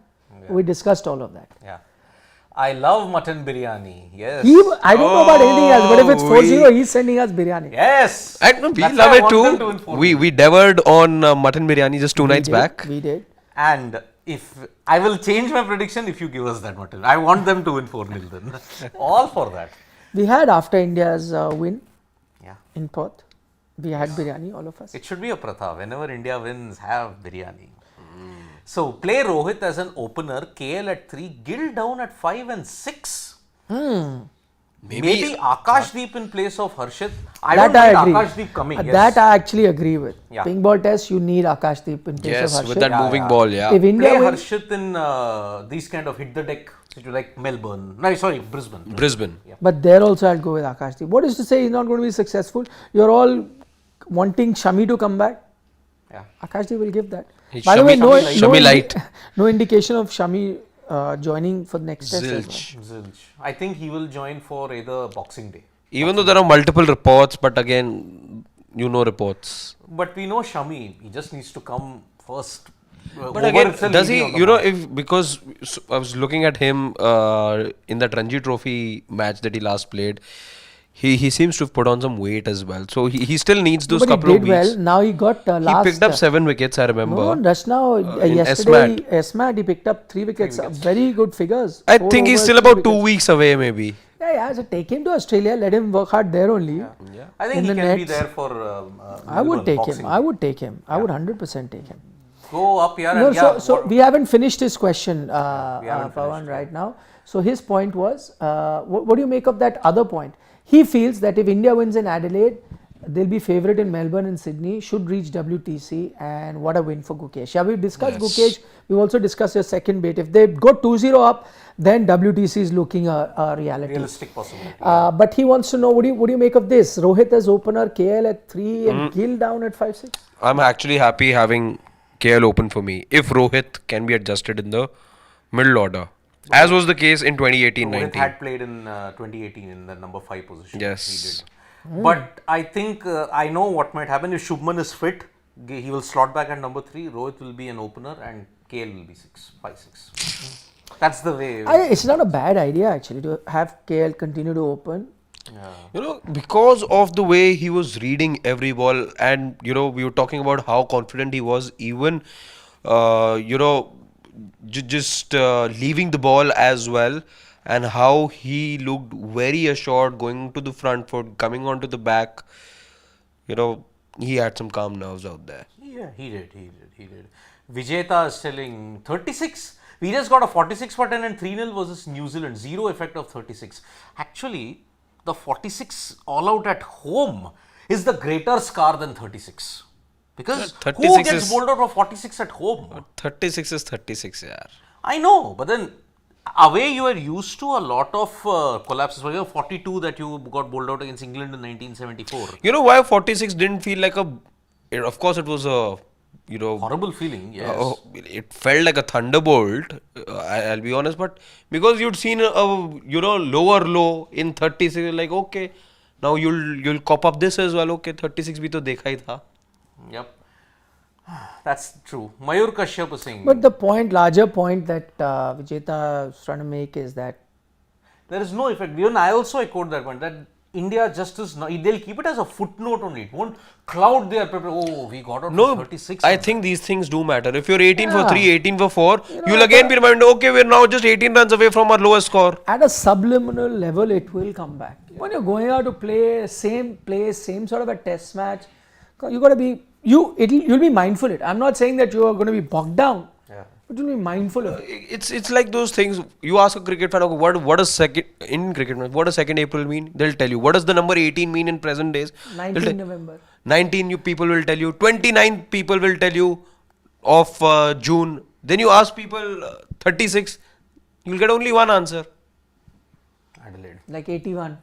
We discussed all of that. Yeah. I love mutton biryani. Yes. I don't know about anything else, but if it's Oh, 4-0, he's sending us biryani. Yes. And we That's love why I it want them to too. inform We me. devoured on mutton biryani just 2 nights We did, back. We did. And if I will change my prediction if you give us that mutton. I want them to win 4-0 then. All for that. We had after India's win Yeah. in Perth. We had biryani, all of us. It should be a pratha. Whenever India wins, have biryani. So play Rohit as an opener, KL at 3, Gill down at 5 and 6. Maybe Akashdeep in place of Harshit. I don't That I mind agree. Akashdeep coming. Yes. That I actually agree with. Yeah. Pink ball test, you need Akashdeep in place Yes, of with Harshit. that moving ball, yeah. If India Play wins, Harshit in these kind of hit the deck, like Melbourne. No, sorry, Brisbane. Brisbane. but there also I'll go with Akashdeep. What is to say he's not going to be successful? You're all wanting Shami to come back. Yeah. Akashdeep will give that. He's By the way, Shami light. no indication of Shami joining for the next test as well. Zilch. Zilch. I think he will join for either Boxing Day. Even though there are multiple reports, but again, reports. But we know Shami, he just needs to come first. But again, does he, if because I was looking at him in that Ranji Trophy match that he last played, he seems to have put on some weight as well. So he still needs those But he couple of did weeks. well. Now he got He last. picked up 7 wickets, I remember. No, just now, in yesterday, SMAT. SMAT, he picked up 3 wickets. Very good figures. I 4 think he's overs, still 3 about 2 wickets. weeks away, maybe. Yeah. So take him to Australia, let him work hard there only. Yeah. I think In he the can be nets. there for. I would Melbourne take boxing. him. I would take him. I would 100% take him. Go up here No, and so we haven't finished his question, haven't Pawan, finished, right now. So his point was, what do you make of that other point? He feels that if India wins in Adelaide, they'll be favourite in Melbourne and Sydney, should reach WTC, and what a win for Gukesh. Yeah, we've discussed Gukesh. We've also discussed your second bait. If they go 2-0 up, then WTC is looking a reality. realistic possibility. But he wants to know, what do you make of this? Rohit as opener, KL at 3 and Gill down at 5-6? I'm actually happy having KL open for me if Rohit can be adjusted in the middle order, as was the case in 2018-19. Rohit had played in 2018 in the number 5 position. Yes. He did. But I think I know what might happen if Shubman is fit. He will slot back at number 3. Rohit will be an opener and KL will be 5-6. That's the way. It's not a bad idea actually to have KL continue to open. Because of the way he was reading every ball, and we were talking about how confident he was, even just leaving the ball as well, and how he looked very assured going to the front foot, coming onto the back. He had some calm nerves out there. Yeah, he did. Vijeta is telling 36. We just got a 46 for 10 and 3-0 versus New Zealand. Zero effect of 36. Actually, the 46 all out at home is the greater scar than 36. Because who 36 gets is- bowled out for 46 at home? 36 is 36, yeah. I know, but then away you are used to a lot of collapses. For example, 42 that you got bowled out against England in 1974. You know why 46 didn't feel like of course it was a, Horrible feeling, yes. it felt like a thunderbolt, I'll be honest, but because you'd seen a lower low in 36, like, okay, now you'll cop up this as well, okay, 36 bhi to dekha hi tha. Yep. That's true. Mayur Kashyap is saying. But the larger point that Vijeta is trying to make is that there is no effect. Even I also echoed that point, that India just is not, they'll keep it as a footnote only. It won't cloud their preparation. Oh, we got out No, 36. I think these things do matter. If you're 18 for 3, Yeah. 18 for 4, you'll again be reminded, okay, we're now just 18 runs away from our lowest score. at a subliminal level it will come back. When you're going out to play same place, same sort of a test match, you got to be, you'll be mindful of it. I'm not saying that you are going to be bogged down, but you'll be mindful of it. It's like those things. You ask a cricket fan, okay, what does what does 2nd April mean? They'll tell you. What does the number 18 mean in present days? 19 November. 19 people will tell you. 29 people will tell you of June. Then you ask people 36, you'll get only one answer. Adelaide. Like 81.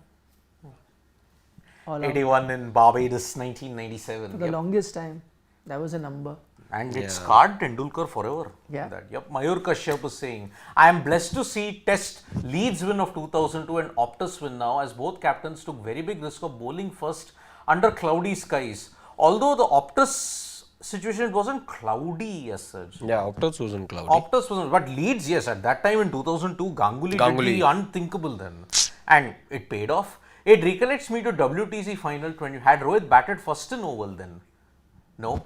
All out. 81 in Barbados, 1997. For the longest time, that was a number. And it scarred Tendulkar forever. Yeah. Mayur Kashyap is saying, I am blessed to see Test Leeds win of 2002 and Optus win now, as both captains took very big risk of bowling first under cloudy skies. Although the Optus situation, it wasn't cloudy as such. Yeah, Optus wasn't cloudy. Optus wasn't, but Leeds, yes, at that time in 2002, Ganguly did the unthinkable then. And it paid off. It recollects me to WTC final 20. Had Rohit batted first in Oval then? No.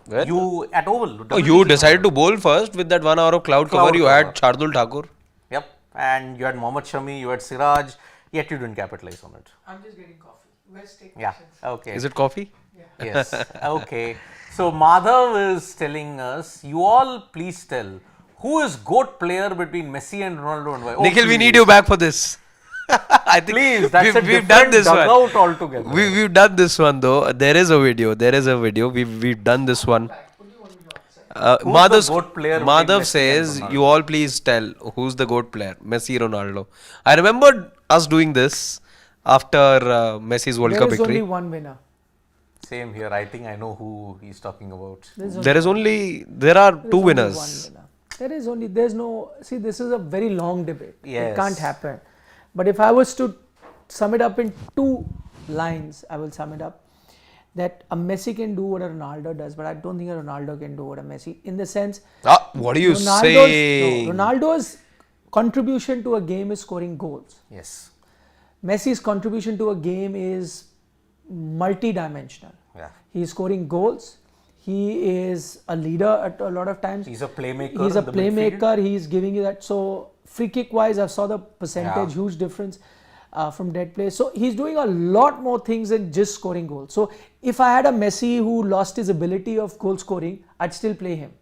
Where? You at Oval. Oh, you decided to bowl first with that 1 hour of cloud cover. You had Shardul Thakur. Yep. And you had Mohammad Shami, you had Siraj, yet you didn't capitalize on it. I'm just getting coffee. Where's take Yeah. Okay. Is it coffee? Yes. Okay. So Madhav is telling us, you all please tell, who is GOAT player between Messi and Ronaldo and why? Oh, Nikhil, we please. need you back for this. I think Please, that's a we've different done this dugout one. altogether. We've done this one though. There is a video. We've done this one. GOAT player between Madhav Messi and says, Ronaldo? you all please tell who's the GOAT player, Messi, Ronaldo. I remember us doing this after Messi's World There Cup is only victory. one winner. Same here. I think I know who he's talking about. There are There two is winners. only one winner. There's no, see, this is a very long debate. Yes. It can't happen. But if I was to sum it up in 2 lines, I will sum it up. that a Messi can do what a Ronaldo does, but I don't think a Ronaldo can do what a Messi, in the sense What are you saying? Ronaldo's contribution to a game is scoring goals. Yes. Messi's contribution to a game is multi-dimensional. Yeah. He's scoring goals. He is a leader at a lot of times. He's a playmaker. He's a in the midfield. playmaker. He's giving you that. So free kick wise, I saw the percentage, Yeah. huge difference from dead play. So he's doing a lot more things than just scoring goals. So if I had a Messi who lost his ability of goal scoring, I'd still play him.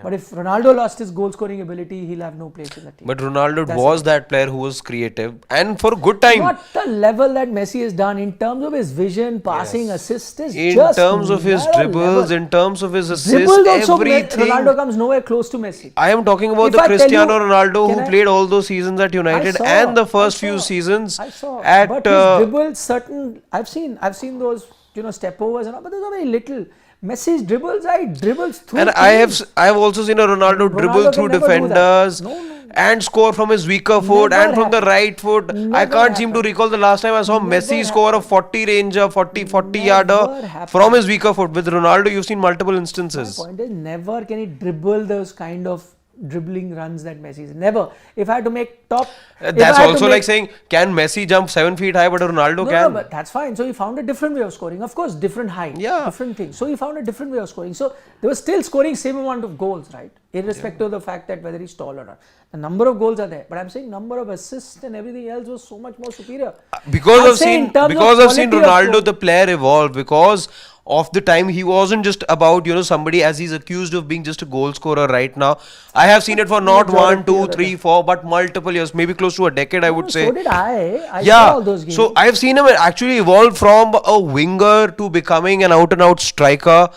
But if Ronaldo lost his goal scoring ability, he'll have no place in the team. But Ronaldo That's was that player who was creative and for a good time. Not the level that Messi has done in terms of his vision, passing, assist is In just terms of his another dribbles, level. in terms of his assists, Dribbles also, everything. Ronaldo comes nowhere close to Messi. I am talking about If the I tell Cristiano you- Ronaldo can who I- played all those seasons at United saw- and the first I few saw- seasons I saw, at but his dribbles, certain I've seen those step overs and all, but those are very little. Messi's dribbles, I dribbles through. and I have also seen a Ronaldo dribble Ronaldo through can never do that. defenders No. and score from his weaker foot Never and from the happened. right foot. I Never can't seem to happened. recall the last time I saw Messi score a 40 ranger, 40 Never yarder happened. from his weaker foot. With Ronaldo, you've seen multiple My instances. point is, never can he dribble those kind of dribbling runs that Messi is. Never. If I had to make top, if That's I had to also make- like saying, can Messi jump 7 feet high, but Ronaldo No, can? but that's fine. So he found a different way of scoring. Of course, different height, Yeah. different thing. So he found a different way of scoring. So they were still scoring same amount of goals, right? Irrespective of the fact that whether he's tall or not. The number of goals are there, but I'm saying number of assists and everything else was so much more superior. Because I'm I've saying seen in terms of because I've seen quality of Ronaldo goal- the player evolve, because of the time he wasn't just about somebody as he's accused of being just a goal scorer right now. I have seen it for not Majority 1, 2, of the 3, 4 but multiple years, maybe close to a decade I would say. So did I. I saw Yeah, all those games. so I've seen him actually evolve from a winger to becoming an out and out striker.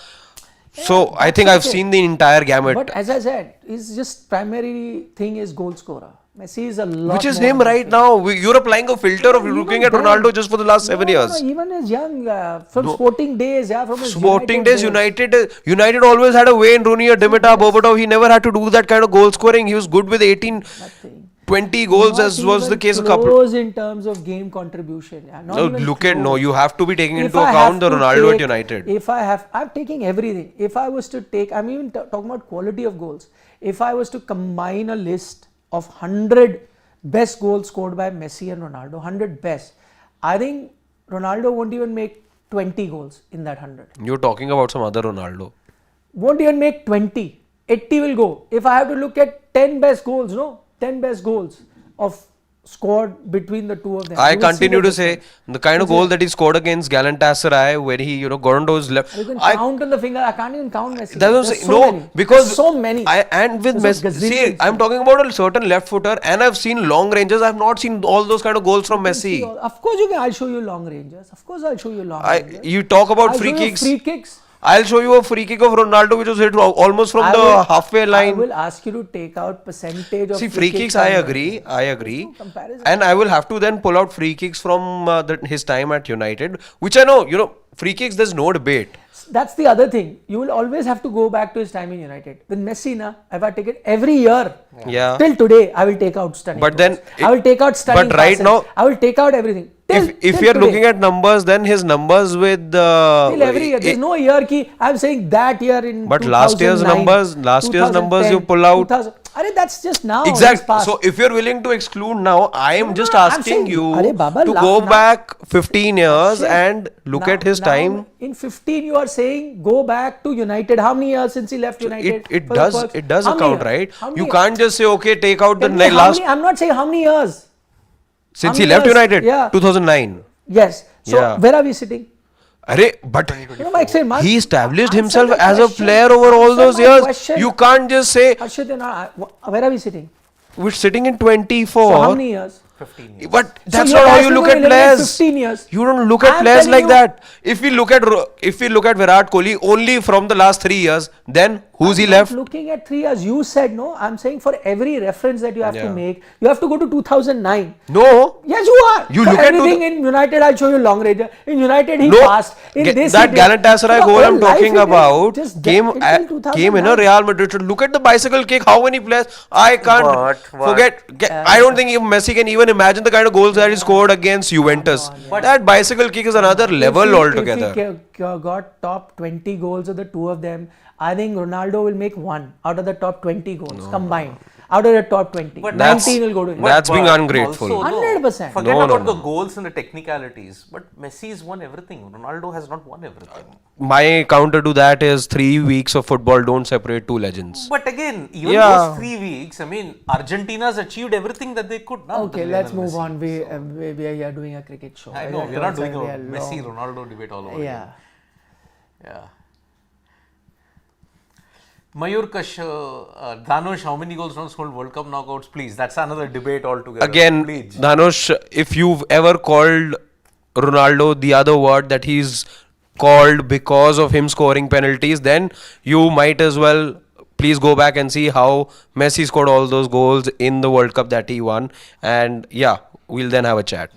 So I think I've okay. seen the entire gamut. But as I said, his just primary thing is goal scorer. Messi is a lot Which is more him than right that. now. You're applying a filter of Even looking at then- Ronaldo just for the last 7 years. No, even as young, from Sporting days, from his Sporting days, United United always had a Wayne Rooney, a Dimitar Berbatov. He never had to do that kind of goal scoring. He was good with 18, Nothing. 20 goals, Not as was the even case a couple. close in terms of game contribution. Yeah, not even close. You have to be taking If into I account the have to Ronaldo at take- United. If I'm taking everything. If I was to take, I'm even talking about quality of goals. If I was to combine a list of 100 best goals scored by Messi and Ronaldo, 100 best, I think Ronaldo won't even make 20 goals in that 100. You're talking about some other Ronaldo. Won't even make 20. 80 will go. If I have to look at 10 best goals, 10 best goals of scored between the two of them. I you will see continue the to say difference. the kind of goal that he scored against Galatasaray, where he got onto his left. You can I- count on the finger. I can't even count Messi. That's what I'm There's saying. so No, many. because There's so many. And with There's Messi, see, gazillions. I'm talking about a certain left footer, and I've seen long ranges. I've not seen all those kind of goals from Messi. Of course you can. I'll show you long ranges. Of course I'll show you long ranges. You talk about I'll free show you kicks. Free kicks. I'll show you a free kick of Ronaldo which was hit almost from I the will- halfway I line. will ask you to take out percentage of See, free kicks, I agree. There's no comparison. And I will have to then pull out free kicks from his time at United, which I know, free kicks, there's no debate. That's the other thing. You will always have to go back to his time in United. With Messi, if I take it every year, Yeah. till today, I will take out stunning. But then goals. I will take out stunning. but right passes. now- I will take out everything. If you're looking at numbers, then his numbers with till every year, there's no year ki I'm saying that year in. But last year's 2009, numbers you pull out. 2000. Arey, that's just now. Exactly. it's past. So if you're willing to exclude now, I am just no, I'm asking saying, you Arey Baba, to now- go now- back 15 years Shit. and look at his Now, time. In 15, you are saying go back to United. How many years since he left United? It for the does perks? it does How many account, years? right? How many You years? can't just say okay, take out the Tell me how last many- I'm not saying how many years. since how he many left years? United, Yeah. 2009. Yes. So Yeah. where are we sitting? But Mike said, he established answer himself my as a question. player over all Answer those my years. question. You can't just say Harshit, where are we sitting? we're sitting in So 24. how many years? 15 years. But that's So not you're how you asking look for at 11, players. 15 years. You don't look at I'm players telling like you- that. If we look at Virat Kohli only from the last 3 years, then who's he I'm left? not looking at 3 years. You said no. I'm saying for every reference that you have to Yeah. make, you have to go to 2009. No. Yes, you are. You For look at everything in United, I'll show you long range. In United, he No, passed. In this, that he did. Galatasaray So goal the I'm whole life talking he did, about just came until in a 2009. Real Madrid. Look at the bicycle kick. How many players? I can't But- forget. I don't think even Messi can even even imagine the kind of goals that he scored against Juventus. That bicycle kick is another level altogether. If he got top 20 goals of the two of them, I think Ronaldo will make one out of the top 20 goals combined. Out of the top 20. But 19 will go to him. That's being ungrateful. Also, 100%. Forget No, about no, the goals and the technicalities. But Messi's won everything. Ronaldo has not won everything. My counter to that is 3 weeks of football don't separate two legends. But again, even Yeah. those 3 weeks, I mean, Argentina's achieved everything that they could now. Okay, let's move on. We are here doing a cricket show. I know, we're not doing a We are Messi long. Ronaldo debate all over. Yeah. Yeah. Mayur Dhanush, how many goals runs hold World Cup knockouts? Please, that's another debate altogether. Again, Please. Dhanush, if you've ever called Ronaldo the other word that he's called because of him scoring penalties, then you might as well please go back and see how Messi scored all those goals in the World Cup that he won. And yeah, we'll then have a chat.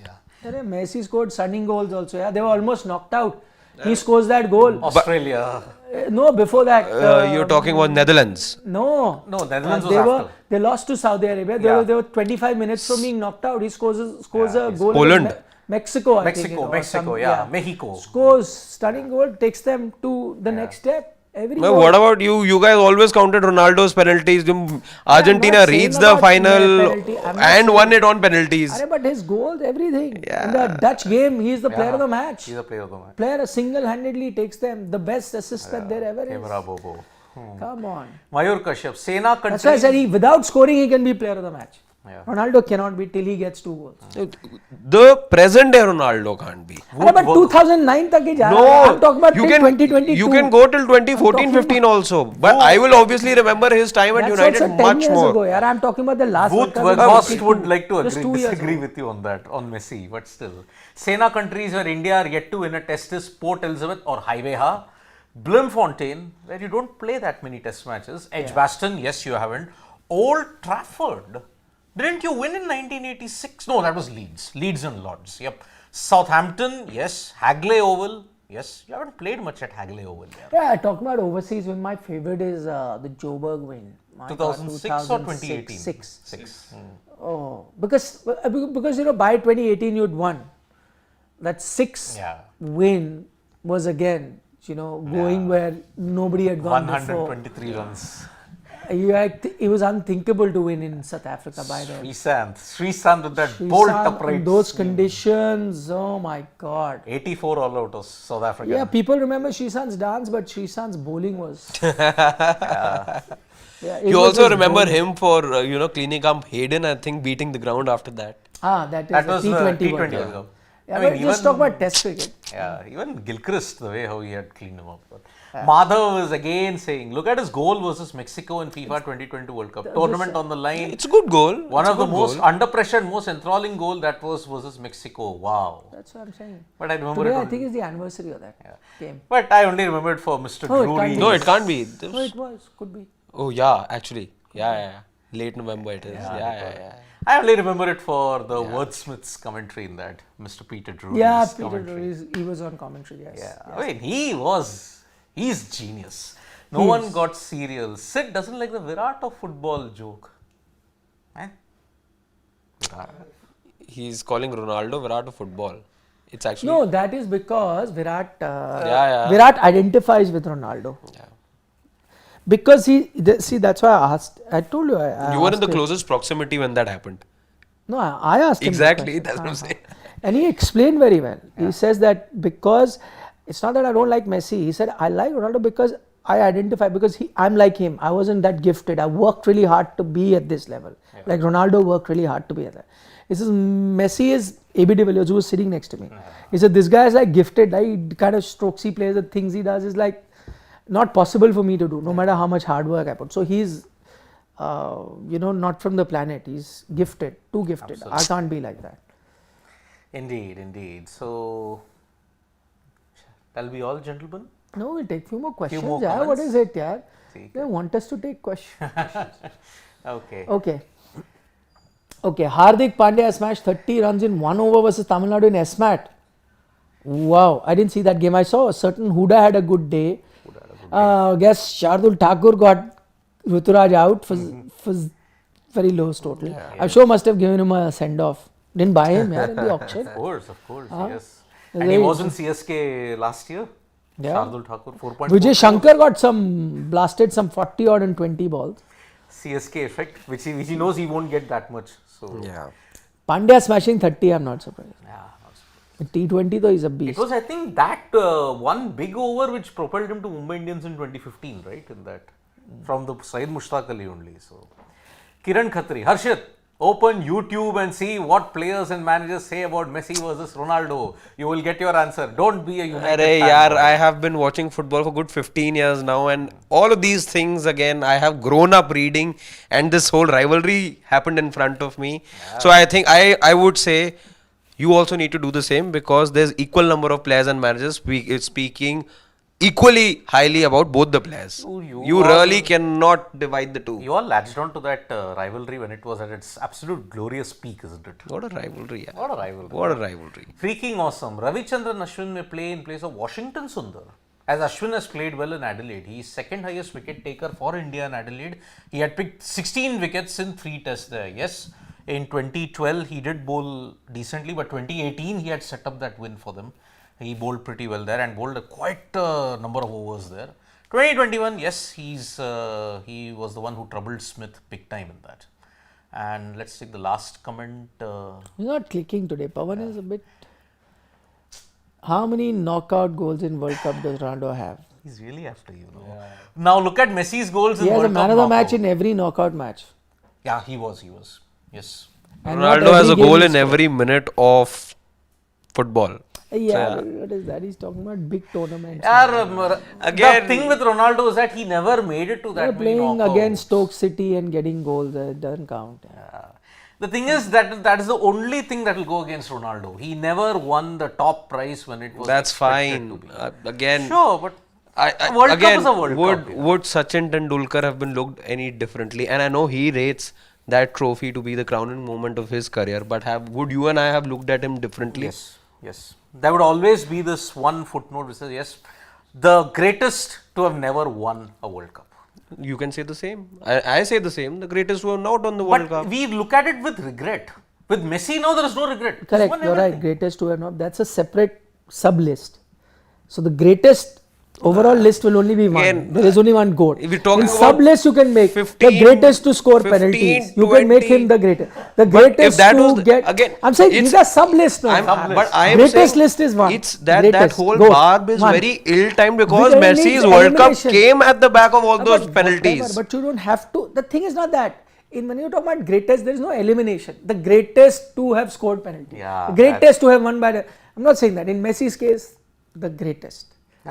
Messi scored stunning goals also. Yeah, they were almost knocked out. He scores that goal. Australia. No, before that. You're talking about Netherlands. No. No, Netherlands was they after. They lost to Saudi Arabia. They were 25 minutes from being knocked out. He scores a goal. Poland. against Mexico, I think. Mexico, Mexico. Scores stunning goal, takes them to the next step. Every Well, goal. what about you? You guys always counted Ronaldo's penalties. Argentina not saying reached the about final penalty. I'm not and saying- won it on penalties. Arre, but his goals, everything. In the Dutch game, he is the player of the match. He's a player of the match. Player single-handedly takes them. The best assist that there ever is. Kemara Bobo. Come on. Mayur Kashyap, Sena That's why I countries. said without scoring, he can be player of the match. Yeah. Ronaldo cannot be till he gets 2 goals. The present day Ronaldo can't be. Arre, but 2009 tak hi ja raha hai. I'm talking about you till can 2022. you can go till 2014, 15 also. But I will obviously remember his time at That's United also 10 much years more. ago. Yaar, I'm talking about the last World Booth Cup in Weghorst 22. would like to Just 2 years disagree ago. with you on that, on Messi, but still. Sena countries where India are yet to win a test is Port Elizabeth or Highwayha. Bloemfontein, where you don't play that many test matches. Edgbaston, yes, you haven't. Old Trafford. Didn't you win in 1986? No, that was Leeds. Leeds and Lords. Yep. Southampton, yes. Hagley Oval, yes. You haven't played much at Hagley Oval. Yeah, talking about overseas win, my favorite is the Joburg win. My God, 2006 or 2018? 6. Oh, because by 2018 you'd won. That 6 win was again, going where nobody had gone before. 123 runs. It was unthinkable to win in South Africa by then. Srisanth with that bolt upright. In those conditions, oh my God. 84 all out of South Africa. Yeah, people remember Srisanth's dance, but Srisanth's bowling was. You also remember him for cleaning up Hayden, I think, beating the ground after that. That was the the T20 T20 World Cup. World Cup. Yeah, I mean, but just talk about Test cricket. Yeah, even Gilchrist, the way how he had cleaned him up. But Madhav was again saying, look at his goal versus Mexico in FIFA 2022 World Cup. Tournament on the line. It's a good goal. One of the most under pressure and most enthralling goal that was versus Mexico. Wow. That's what I'm saying. But I remember Today, it. I think it's the anniversary of that game. But I only remember it for Mr. No, it Drury. can't be. No, it can't be. No, it was. Could be. Oh yeah, actually. Yeah. Late November it is. Yeah. I only remember it for the wordsmith's commentary in that, Mr. Peter Drury's Yeah, Peter commentary. Drury, he was on commentary, yes. Yeah, I mean, he's genius. No one got serial. Sid doesn't like the Virat of football joke. He's calling Ronaldo Virat of football. It's actually No, that is because Virat Yeah. Virat identifies with Ronaldo. Yeah. Because that's why I asked. I told you. I You were in asked the him. closest proximity when that happened. No, I asked him. the Exactly, question. that's what I'm saying. And he explained very well. He says that because it's not that I don't like Messi. He said I like Ronaldo because I identify because I'm like him. I wasn't that gifted. I worked really hard to be at this level. Like Ronaldo worked really hard to be at that. He says Messi is AB de Villiers, who was sitting next to me. He said this guy is like gifted. Like the kind of strokes he plays, the things he does is like not possible for me to do, no matter how much hard work I put. So he's, not from the planet. He's gifted, too gifted. Absolutely. I can't be like that. Indeed. So, that'll be all, gentlemen. No, we'll take few more questions. more Yeah, what comments. is it, yeah? See. They want us to take questions. Okay. Okay. Hardik Pandya has smashed 30 runs in 1 over versus Tamil Nadu in SMAT. Wow, I didn't see that game. I saw a certain Huda had a good day. I guess Shardul Thakur got Ruturaj out for very low total. I'm sure must have given him a send off. Didn't buy him in the auction. Of course, yes. Very And he was in CSK last year. Yeah. Shardul Thakur, 4.4. Vijay Shankar got blasted some 40 odd and 20 balls. CSK effect, which he knows he won't get that much. So Yeah. Pandya smashing 30, I'm not surprised. yeah, In T20 though, he's a it beast. was I think that one big over which propelled him to Mumbai Indians in 2015, right? In that from the Syed Mushtaq Ali only. So Kiran Khatri, Harshit, open YouTube and see what players and managers say about Messi versus Ronaldo. You will get your answer. Don't be a United Arey, fan. yaar, I have been watching football for good 15 years now, and all of these things again I have grown up reading, and this whole rivalry happened in front of me. So I think I would say you also need to do the same, because there's equal number of players and managers speaking equally highly about both the players. You really cannot divide the two. You all latched on to that rivalry when it was at its absolute glorious peak, isn't it? What a rivalry, yaar. What a rivalry. What a rivalry. Freaking awesome. Ravichandran Ashwin may play in place of Washington Sundar. As Ashwin has played well in Adelaide, he is second highest wicket taker for India in Adelaide. He had picked 16 wickets in 3 tests there. Yes, in 2012 he did bowl decently, but 2018 he had set up that win for them. He bowled pretty well there and bowled quite a number of overs there. 2021, yes, he was the one who troubled Smith big time in that. And let's take the last comment. He's not clicking today. Pawan is a bit. How many knockout goals in World Cup does Ronaldo have? He's really after you, know. Now look at Messi's goals in He has a World man Cup of the knockout. match in every knockout match. Yeah, he was. Yes. And not Ronaldo has every a goal game in he every minute of football. Yeah, but what is that? He's talking about big tournaments. Again, the thing with Ronaldo is that he never made it to They're that many playing knockouts. against Stoke City and getting goals. It doesn't count. The thing is that is the only thing that will go against Ronaldo. He never won the top prize when it was. That's expected fine. to be. Again, Sure, but World Cup again, is a World Cup. would Sachin Tendulkar have been looked any differently? And I know he rates that trophy to be the crowning moment of his career, but would you and I have looked at him differently? Yes. There would always be this one footnote which says, yes, the greatest to have never won a World Cup. You can say the same. I say the same. The greatest who have not won the World But Cup. we look at it with regret. With Messi now there is no regret. He's Correct, won you're right. everything. Greatest to have not. That's a separate sub list. So the greatest overall list will only be one. Again, There is only one GOAT. if we're talking In sub about list you can make 15, the greatest to score 15, penalties. You can make 20. him the greatest. The But if greatest that to was the- get. again, I'm saying it's- these are sub lists now. But I am Greatest saying list is one. It's that Greatest, whole GOAT, barb is one. very ill-timed, because Because it Messi's needs World Cup elimination. came at the back of all No, those but penalties. whatever, but you don't have to. The thing is not that. When you talk about greatest, there is no elimination. The greatest to have scored penalties. Yeah, The greatest to have won by the. I'm not saying that. In Messi's case, the greatest.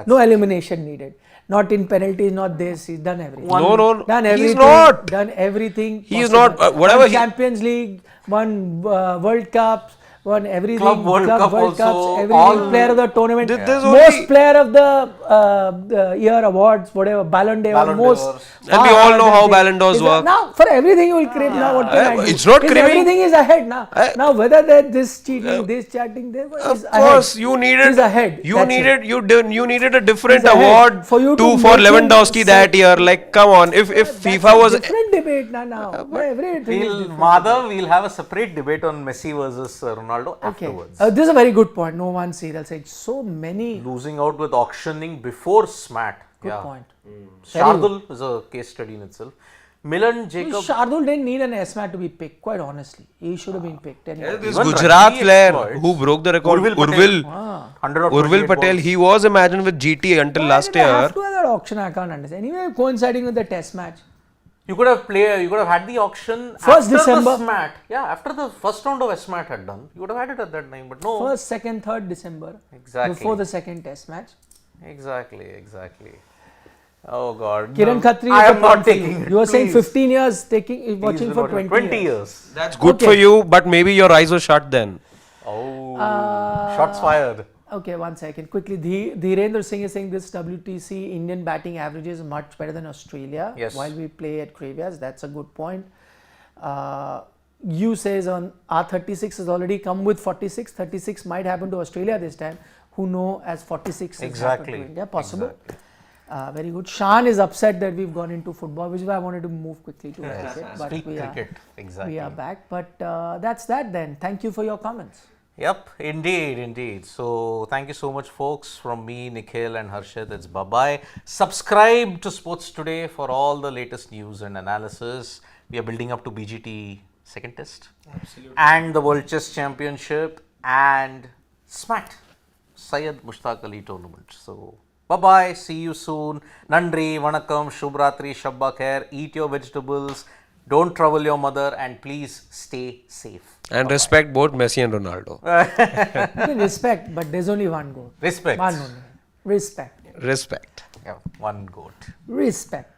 No elimination needed. Not in penalties, not this. He's done everything. No, Done he's everything. not. Done everything. He is possible. not, whatever Won he- Champions League, won World Cups, won everything. Club World Cup World also, Cups, everything. all- Player of the tournament. There's Most only- player of the year awards, whatever. Ballon d'Or. Ballon Most. d'Ors. And we all know how Is Ballon d'Ors that- work. Now, for everything you will crib now. What can I do? It's not cribbing. Everything is ahead now. Now, whether that this cheating, this chatting, this Of is course, ahead. you needed. He's ahead. You That's needed. it. You needed a different He's ahead. award For you to for make him Lewandowski that year. Like, come on. If That's FIFA a was different debate now. Everything is different. We'll have a separate debate on Messi versus Ronaldo Okay. afterwards. This is a very good point. No one serial said so many. Losing out with auctioning before SMAT. Good point. Shardul is a case study in itself. Milan Jacob. Shardul didn't need an SMAT to be picked. Quite honestly, he should have been picked. Anyway. this Even Gujarat Ranji player exploits. who broke the record, Urvil Patel. Urvil 128 Patel, balls. he was imagined with GT until Why last did they year. have to have that auction? I can't understand. Anyway, coinciding with the test match. You could have had the auction First after December. the SMAT. Yeah, after the first round of SMAT had done. You would have had it at that time, but no. First, second, 3rd December. Exactly. Before the second test match. Exactly. Oh God. Kiran Khatri I is am the not point for you. taking it. You were saying please. 15 years watching Please for do not- 20 years. years. That's good Okay. for you, but maybe your eyes were shut then. Oh. Shots fired. Okay, 1 second. Quickly, Dhirendra Singh is saying this WTC Indian batting average is much better than Australia. Yes. While we play at Cravias, that's a good point. You says on R36 has already come with 46. 36 might happen to Australia this time. Who know as 46 has happened to Exactly. India? Possible. Very good. Shan is upset that we've gone into football, which is why I wanted to move quickly to cricket. But Speak we cricket, are, exactly. we are back. But that's that then. Thank you for your comments. Yep, indeed. So thank you so much, folks. From me, Nikhil, and Harshad, it's bye-bye. Subscribe to Sports Today for all the latest news and analysis. We are building up to BGT second test. Absolutely. And the World Chess Championship and SMAT, Syed Mushtaq Ali tournament. So bye-bye, see you soon. Nandri, Vanakkam, Shubhratri, Shabba Khair, eat your vegetables, don't trouble your mother, and please stay safe. And respect both Messi and Ronaldo. You can respect, but there's only one goal. Respect. One only. Respect. Respect. Yeah, one goat. Respect.